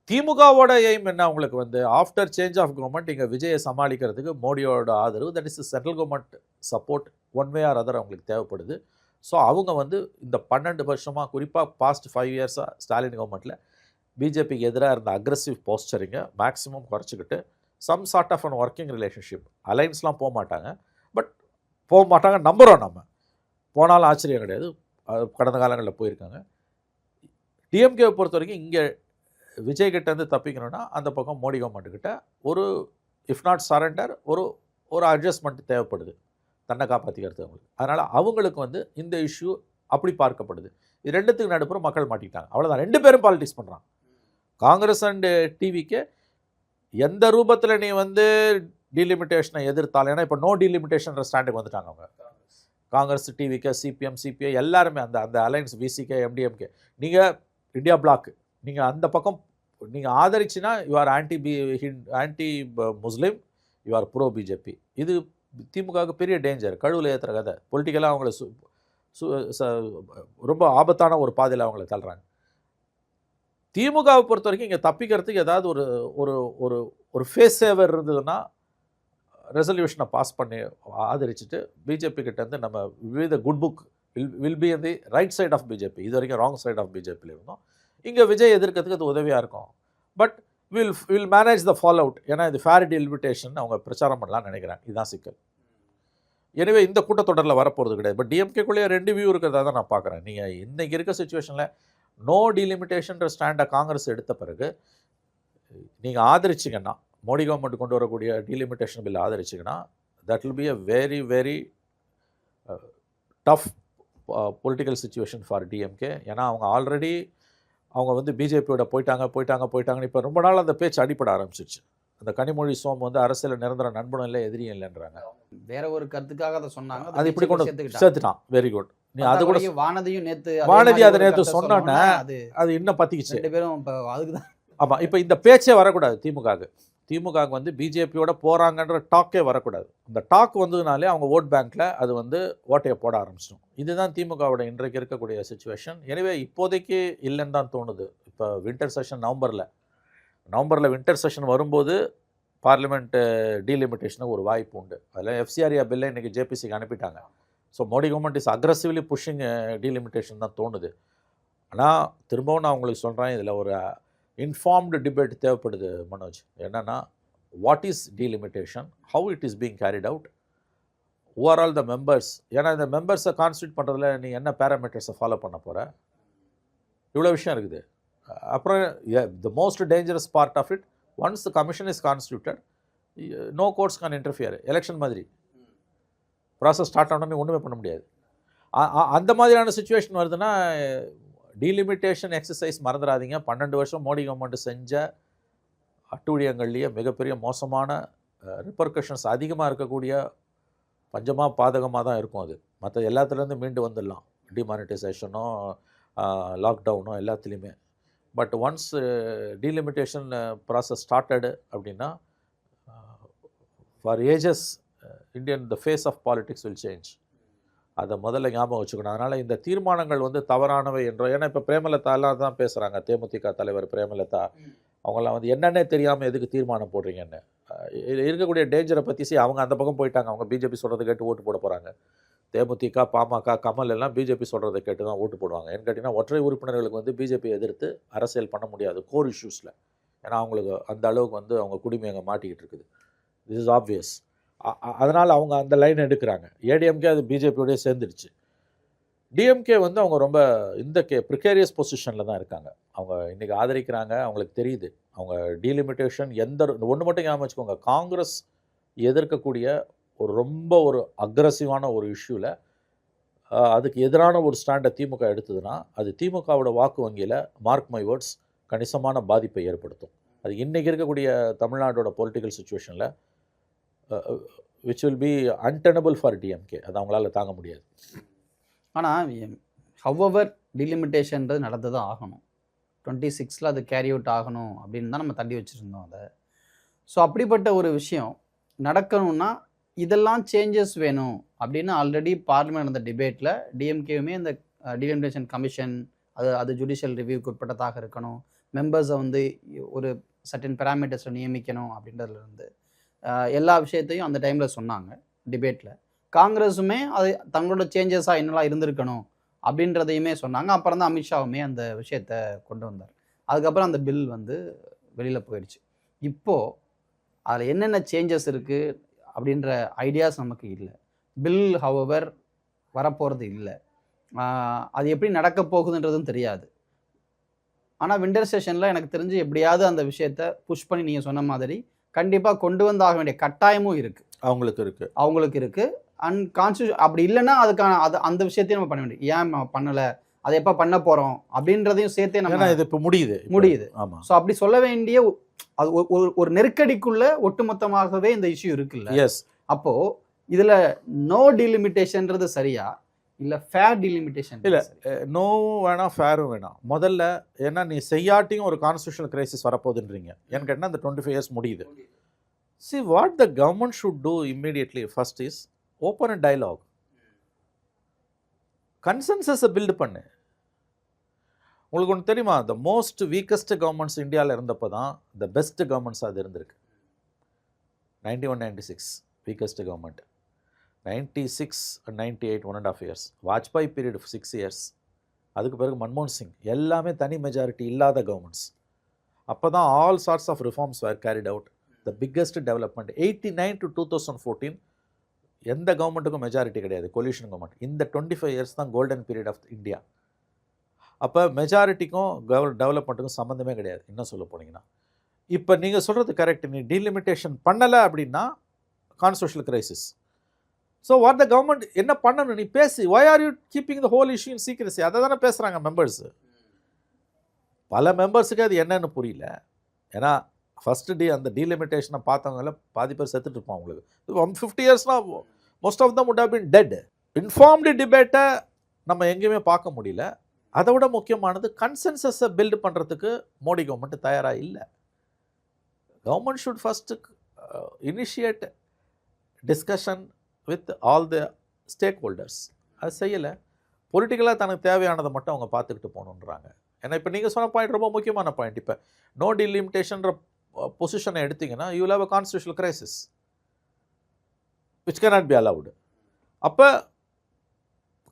திமுகவோட எய்ம் என்ன, அவங்களுக்கு ஆஃப்டர் சேஞ்ச் ஆஃப் கவர்மெண்ட் இங்கே விஜயை சமாளிக்கிறதுக்கு மோடியோட ஆதரவு, that is central government support one way or other அவங்களுக்கு தேவைப்படுது. ஸோ அவங்க இந்த 12 வருஷமாக, குறிப்பாக பாஸ்ட் 5 இயர்ஸாக ஸ்டாலின் கவர்மெண்ட்டில் பிஜேபிக்கு எதிராக இருந்த அக்ரெசிவ் போஸ்டரிங்கை மேக்ஸிமம் குறைச்சிக்கிட்டு some sort of an working relationship, அலைன்ஸ்லாம் போக மாட்டாங்க, பட் போக மாட்டாங்க நம்புகிறோம். நம்ம போனாலும் ஆச்சரியம் கிடையாது, கடந்த காலங்களில் போயிருக்காங்க. டிஎம்கேவை பொறுத்த வரைக்கும் இங்கே விஜய்கிட்டேருந்து தப்பிக்கணும்னா அந்த பக்கம் மோடி கவர்மெண்ட்டுக்கிட்ட ஒரு இஃப் நாட் சரண்டர், ஒரு அட்ஜஸ்ட்மெண்ட் தேவைப்படுது தன்னை காப்பாற்றிக்கிறது அவங்களுக்கு. அதனால் அவங்களுக்கு இந்த இஷ்யூ அப்படி பார்க்கப்படுது. இது ரெண்டுத்துக்கு நடுப்புற மக்கள் மாட்டிக்கிட்டாங்க, அவ்வளோதான். 2 பேரும் பாலிடிக்ஸ் பண்ணுறான். காங்கிரஸ் அண்டு டிவிக்கு எந்த ரூபத்தில் நீ டீலிமிட்டேஷனை எதிர்த்தாலும், ஏன்னா இப்போ நோ டீலிமிட்டேஷன்ற ஸ்டாண்டுக்கு வந்துட்டாங்க அவங்க. காங்கிரஸ், டிவிக்கு, சிபிஎம், சிபிஐ எல்லாருமே அந்த அலைன்ஸ், விசிகே, எம்டிஎம்கே, நீங்கள் இந்தியா பிளாக், நீங்கள் அந்த பக்கம் நீங்கள் ஆதரிச்சின்னா you are anti Muslim, you are pro BJP. இது திமுகவுக்கு பெரிய டேஞ்சர், கழுவில் ஏற்றுற கதை. பொலிட்டிக்கலாக அவங்கள ரொம்ப ஆபத்தான ஒரு பாதையில் அவங்கள தள்ளுறாங்க. திமுகவை பொறுத்த வரைக்கும் இங்கே தப்பிக்கிறதுக்கு ஏதாவது ஒரு ஃபேஸ் சேவர் இருந்ததுன்னா ரெசல்யூஷனை பாஸ் பண்ணி ஆதரிச்சுட்டு பிஜேபி கிட்டேருந்து நம்ம with good book will be the right side of BJP. இது வரைக்கும் ராங் சைட் ஆஃப் பிஜேபியில் இருந்தோம். இங்கே விஜய் எதிர்க்கிறதுக்கு அது உதவியாக இருக்கும். But will manage the follow out. ஏன்னா இது ஃபேர் டீலிமிட்டேஷன் அவங்க பிரச்சாரம் பண்ணலாம்னு நினைக்கிறேன். இதுதான் சிக்கல். எனவே இந்த கூட்டத்தொடரில் வரப்போகிறது கிடையாது. பட் டிஎம்கேக்குள்ளேயே 2 வியூ இருக்கிறதா தான் நான் பார்க்குறேன். நீங்கள் இன்றைக்கி இருக்க சுச்சுவேஷனில் நோ டீலிமிட்டேஷன்ற ஸ்டாண்டை காங்கிரஸ் எடுத்த பிறகு நீங்கள் ஆதரிச்சிங்கன்னா, மோடி கவர்மெண்ட் கொண்டு வரக்கூடிய டீலிமிட்டேஷன் பில் ஆதரிச்சிங்கன்னா, that will be a very very tough political situation for DMK. ஏன்னா அவங்க ஆல்ரெடி பிஜேபியோட போயிட்டாங்கன்னு இப்போ ரொம்ப நாள் அந்த பேச்சு அடிப்பட ஆரம்பிச்சிருச்சு. அந்த கனிமொழி சோம் அரசியல் நிரந்தர நண்பனும் இல்லை எதிரியும் இல்லைன்றாங்க. வேற ஒரு கருத்துக்காக அதை சொன்னாங்க, அது இப்படி கொண்டு சேர்த்துட்டான். Very good. நீ அது கூட வானதி அதை நேற்று சொன்னோன்னே அது இன்னும் பத்திக்கிச்சு. 2 பேரும் இப்போ அதுக்கு தான். ஆமாம், இப்போ இந்த பேச்சே வரக்கூடாது திமுகவுக்கு பிஜேபியோட போகிறாங்கன்ற டாக்கே வரக்கூடாது. இந்த டாக் வந்ததுனாலே அவங்க ஓட் பேங்க்கில் அது ஓட்டையை போட ஆரம்பிச்சிடும். இதுதான் திமுகவோட இன்றைக்கு இருக்கக்கூடிய சுச்சுவேஷன். எனவே இப்போதைக்கு இல்லைன்னு தான் தோணுது. இப்போ வின்டர் செஷன் நவம்பரில் வின்டர் செஷன் வரும்போது பார்லிமெண்ட் டீலிமிட்டேஷனுக்கு ஒரு வாய்ப்பு உண்டு. அதில் எஃப்சிஆர்ஏ பில்லை இன்றைக்கி ஜேபிசிக்கு அனுப்பிட்டாங்க. So Modi government is aggressively pushing delimitation தான் தோணுது. ஆனால் திரும்பவும் நான் உங்களுக்கு சொல்கிறேன், இதில் ஒரு இன்ஃபார்ம்டு டிபேட் தேவைப்படுது மனோஜ். என்னென்னா, what is delimitation, how it is being carried out, overall the members. ஏன்னா இந்த மெம்பர்ஸை கான்ஸ்டியூட் பண்ணுறதுல நீ என்ன பேராமீட்டர்ஸை ஃபாலோ பண்ண போகிற, இவ்வளோ விஷயம் இருக்குது. அப்புறம் the most dangerous part of it, once the commission is constituted, no courts can interfere. Election மாதிரி ப்ராசஸ் ஸ்டார்ட் ஆனோடனே ஒன்றுமே பண்ண முடியாது. அந்த மாதிரியான சுச்சுவேஷன் வருதுன்னா டீலிமிட்டேஷன் எக்ஸசைஸ் மறந்துடாதீங்க. 12 வருஷம் மோடி கவர்மெண்ட் செஞ்ச அட்டூழியங்கள்லேயே மிகப்பெரிய மோசமான ரிப்பர்கஷன்ஸ் அதிகமாக இருக்கக்கூடிய பஞ்சமாக பாதகமாக தான் இருக்கும். அது மற்ற எல்லாத்துலேருந்து மீண்டு வந்துடலாம், டிமானிட்டைசேஷனோ லாக்டவுனோ எல்லாத்துலேயுமே. But once delimitation process started அப்படின்னா for ages the face of politics will change. அதை முதல்ல ஞாபகம் வச்சுக்கணும். அதனால் இந்த தீர்மானங்கள் தவறானவை என்றோ, ஏன்னா இப்போ பிரேமலதா எல்லாம் தான் பேசுகிறாங்க, தேமுதிக தலைவர் பிரேமலதா அவங்களாம் என்னன்னே தெரியாமல் எதுக்கு தீர்மானம் போடுறீங்கன்னு. இருக்கக்கூடிய டேஞ்சரை பற்றி அவங்க அந்த பக்கம் போயிட்டாங்க. அவங்க பிஜேபி சொல்கிறது கேட்டு ஓட்டு போட போகிறாங்க. தேமுதிக, பாமக, கமல் எல்லாம் பிஜேபி சொல்கிறத கேட்டு தான் ஓட்டு போடுவாங்க. ஏன்னு கேட்டிங்கன்னா ஒற்றை உறுப்பினர்களுக்கு வந்து பிஜேபி எதிர்த்து அரசியல் பண்ண முடியாது கோர் இஷ்யூஸில். ஏன்னா அவங்களுக்கு அந்த அளவுக்கு வந்து அவங்க குடிமை அங்கே மாட்டிக்கிட்டு இருக்குது. This is obvious. அதனால் அவங்க அந்த லைன் எடுக்கிறாங்க. ஏடிஎம்கே அது பிஜேபியோடய சேர்ந்துடுச்சு. டிஎம்கே வந்து அவங்க ரொம்ப இந்த ப்ரிகேரியஸ் பொசிஷனில் தான் இருக்காங்க. அவங்க இன்றைக்கி ஆதரிக்கிறாங்க, அவங்களுக்கு தெரியுது. அவங்க டீலிமிட்டேஷன் ஒன்று மட்டும் ஞாபகம் வச்சுக்கோங்க, காங்கிரஸ் எதிர்க்கக்கூடிய ரொம்ப அக்ரஸிவான ஒரு இஷ்யூவில் அதுக்கு எதிரான ஒரு ஸ்டாண்டை திமுக எடுத்ததுன்னா அது திமுகவோட வாக்கு வங்கியில் மார்க் மை வேர்ட்ஸ் கணிசமான பாதிப்பை ஏற்படுத்தும். அது இன்றைக்கி இருக்கக்கூடிய தமிழ்நாட்டோட பொலிட்டிக்கல் சுச்சுவேஷனில் which will be untenable for DMK. அது அவங்களால தாங்க முடியாது. ஆனால் ஹவ்வவர் டிலிமிட்டேஷன்றது நடந்து தான் ஆகணும். 26 அது கேரி அவுட் ஆகணும் அப்படின்னு தான் நம்ம தள்ளி வச்சுருந்தோம் அதை. ஸோ அப்படிப்பட்ட ஒரு விஷயம் நடக்கணும்னா இதெல்லாம் சேஞ்சஸ் வேணும் அப்படின்னு ஆல்ரெடி பார்லிமெண்ட் நடந்த டிபேட்டில் டிஎம்கேவுமே இந்த டிலிமிட்டேஷன் கமிஷன் அது ஜுடிஷியல் ரிவ்யூக்கு உட்பட்டதாக இருக்கணும், மெம்பர்ஸை வந்து ஒரு சர்டன் பேராமீட்டர்ஸை நியமிக்கணும் அப்படின்றதுலேருந்து எல்லா விஷயத்தையும் அந்த டைமில் சொன்னாங்க டிபேட்டில். காங்கிரஸுமே அது தங்களோட சேஞ்சஸாக என்னெல்லாம் இருந்திருக்கணும் அப்படின்றதையுமே சொன்னாங்க. அப்புறம் தான் அமித்ஷாவுமே அந்த விஷயத்தை கொண்டு வந்தார். அதுக்கப்புறம் அந்த பில் வந்து வெளியில் போயிடுச்சு. இப்போது அதில் என்னென்ன சேஞ்சஸ் இருக்குது அப்படின்ற ஐடியாஸ் நமக்கு இல்லை. பில் ஹவவர் வரப்போகிறது இல்லை. அது எப்படி நடக்க போகுதுன்றதும் தெரியாது. ஆனால் விண்டர் செஷனில் எனக்கு தெரிஞ்சு எப்படியாவது அந்த விஷயத்தை புஷ் பண்ணி நீங்கள் சொன்ன மாதிரி கண்டிப்பாக கொண்டு வந்தாக வேண்டிய கட்டாயமும் இருக்குது. அவங்களுக்கு இருக்குது. அண்ட் கான்ஸ்டியூஷன் அப்படி இல்லைன்னா அதுக்கான அந்த விஷயத்தையும் நம்ம பண்ண வேண்டியது. ஏன் பண்ணலை, அதை எப்போ பண்ண போகிறோம் அப்படின்றதையும் சேர்த்தே நம்ம இது இப்போ முடியுது. ஆமாம். ஸோ அப்படி சொல்ல வேண்டிய அது ஒரு நெருக்கடிக்குள்ள ஒட்டுமொத்தமாகவே இந்த இஷ்யூ இருக்குல்ல. எஸ். அப்போது இதில் நோ டிலிமிட்டேஷன்றது சரியா இல்லை ஃபேர் டிலிமிட்டேஷன்? இல்லை, நோவும் வேணாம் ஃபேரும் வேணாம். முதல்ல ஏன்னா நீ செய்யாட்டியும் ஒரு கான்ஸ்டியூஷனல் கிரைசிஸ் வரப்போகுதுன்றீங்க. ஏன்னு கேட்டால் இந்த 25 years முடியுது. See what the government should do immediately first is open a dialogue. Consensus build பண்ணு. உங்களுக்கு ஒன்று தெரியுமா, த மோஸ்ட் வீக்கஸ்ட் கவர்மெண்ட்ஸ் இந்தியாவில் இருந்தப்போ தான் த பெஸ்ட் கவர்மெண்ட்ஸ் அது இருந்திருக்கு. 91-96 weakest government, 96 and 98 1.5 years, Vajpayee period 6 years, அதுக்கு பிறகு மன்மோகன் சிங், எல்லாமே தனி மெஜாரிட்டி இல்லாத கவர்மெண்ட்ஸ். அப்போ தான் all sorts of reforms were carried out. The biggest development 89 to 2014 எந்த கவர்மெண்ட்டுக்கும் மெஜாரிட்டி கிடையாது, கொலியூஷன் கவர்மெண்ட். இந்த 25 years தான் கோல்டன் பீரியட் ஆஃப் இந்தியா. அப்போ மெஜாரிட்டிக்கும் டெவலப்மெண்ட்டுக்கும் சம்மந்தமே கிடையாது இன்னும் சொல்ல போனீங்கன்னா. இப்போ நீங்கள் சொல்கிறது கரெக்ட். நீ டீலிமிட்டேஷன் பண்ணலை அப்படின்னா constitutional crisis. So what the government என்ன பண்ணணும் நீ பேசி. why are you keeping the whole issue in secrecy? அதை தானே பேசுகிறாங்க மெம்பர்ஸு. பல மெம்பர்ஸுக்கு அது என்னன்னு புரியல. ஏன்னா ஃபஸ்ட்டு அந்த டீலிமிட்டேஷனை பார்த்தவங்கள பாதி பேர் செத்துட்டு இருப்பான். உங்களுக்கு 50 yearsனால் most of them would have been dead. Informed டிபேட்டை நம்ம எங்கேயுமே பார்க்க முடியல. அதை விட முக்கியமானது கன்சென்சஸை பில்டு பண்ணுறதுக்கு மோடி கவர்மெண்ட் தயாராக இல்லை. Government should first initiate discussion with all the stack holders. அது செய்யலை. பொலிட்டிக்கலாக தனக்கு தேவையானதை மட்டும் அவங்க பார்த்துக்கிட்டு போகணுன்றாங்க. ஏன்னா இப்போ நீங்கள் சொன்ன பாயிண்ட் ரொம்ப முக்கியமான பாயிண்ட். இப்போ நோ டிலிமிட்டேஷன்ற பொசிஷனை எடுத்திங்கன்னா you will have a constitutional crisis which cannot be allowed. அப்போ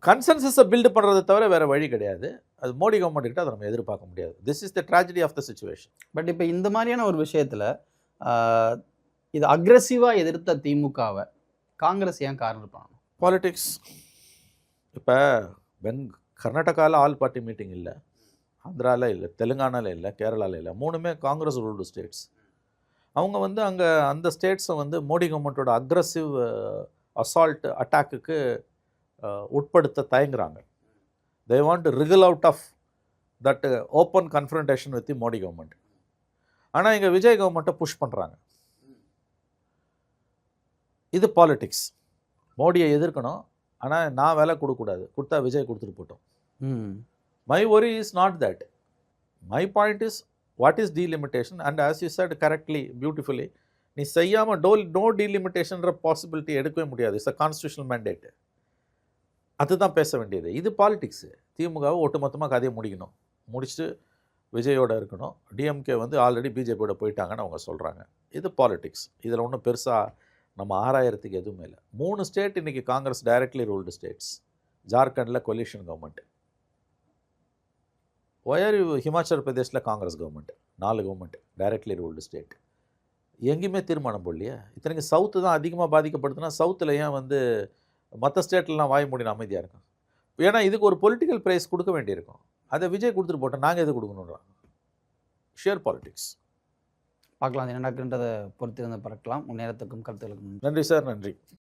கன்சென்சஸை பில்டு பண்ணுறதை தவிர வேறு வழி கிடையாது. அது மோடி கவர்மெண்ட் கிட்ட அதை நம்ம எதிர்பார்க்க முடியாது. This is the tragedy of the situation. But இப்போ இந்த மாதிரியான ஒரு விஷயத்தில் இது அக்ரெசிவாக எதிர்த்த திமுகவை காங்கிரஸ் ஏன் கார்னர் பண்ணணும்? பாலிட்டிக்ஸ். இப்போ கர்நாடகாவில் ஆல் பார்ட்டி மீட்டிங் இல்லை, ஆந்திராவில் இல்லை, தெலுங்கானாவில் இல்லை, கேரளாவில் இல்லை, மூணுமே காங்கிரஸ் ரூல்டு ஸ்டேட்ஸ். அவங்க வந்து அங்கே அந்த ஸ்டேட்ஸை வந்து மோடி கவர்மெண்ட்டோட அக்ரெசிவ் அசால்ட் அட்டாக்குக்கு உட்படுத்த தயங்குறாங்க. they want to wriggle out of that open confrontation with the Modi government. ஆனால் இங்கே விஜய் கவர்மெண்ட்டை புஷ் பண்ணுறாங்க. இது பாலிட்டிக்ஸ். மோடியை எதிர்க்கணும், ஆனால் நான் வேலை கொடுக்கக்கூடாது, கொடுத்தா விஜய் கொடுத்துட்டு போட்டோம். My worry is not that. my point is what is delimitation, and as you said correctly, beautifully, நீ செய்யாமல் நோ டீலிமிட்டேஷன்ற பாசிபிலிட்டி எடுக்கவே முடியாது. It's a constitutional mandate. அதுதான் பேச வேண்டியது. இது பாலிட்டிக்ஸு. திமுகவை ஒட்டுமொத்தமாக கதையை முடிச்சுட்டு விஜயோட இருக்கணும். டிஎம்கே வந்து ஆல்ரெடி பிஜேபியோட போயிட்டாங்கன்னு அவங்க சொல்கிறாங்க. இது பாலிட்டிக்ஸ். இதில் ஒன்றும் பெருசாக நம்ம 6000க்கு எதுவுமே இல்லை. 3 ஸ்டேட் இன்றைக்கி காங்கிரஸ் டைரக்ட்லி ரூல்டு ஸ்டேட்ஸ். ஜார்க்கண்டில் கொலிஷன் கவர்மெண்ட். ஒயர் ஹிமாச்சல் பிரதேஷில் Congress government. 4 government directly ruled state. எங்கேயுமே தீர்மானம் போடலையே. இத்தனைக்கு சவுத்து தான் அதிகமாக பாதிக்கப்படுதுன்னா சவுத்தில் ஏன் வந்து மற்ற ஸ்டேட்லலாம் வாய் மூடின அமைதியாக இருக்கும்? ஏன்னா இதுக்கு ஒரு பொலிட்டிக்கல் ப்ரைஸ் கொடுக்க வேண்டியிருக்கும். அதை விஜய் கொடுத்துட்டு போட்டோம், நாங்கள் எது கொடுக்கணுன்றாங்க. Share politics. பார்க்கலாம், அது என்ன நடக்குன்றதை பொறுத்து வந்து பார்க்கலாம். உங்கள் நேரத்துக்கும் கருத்துக்களுக்கும் நன்றி சார், நன்றி.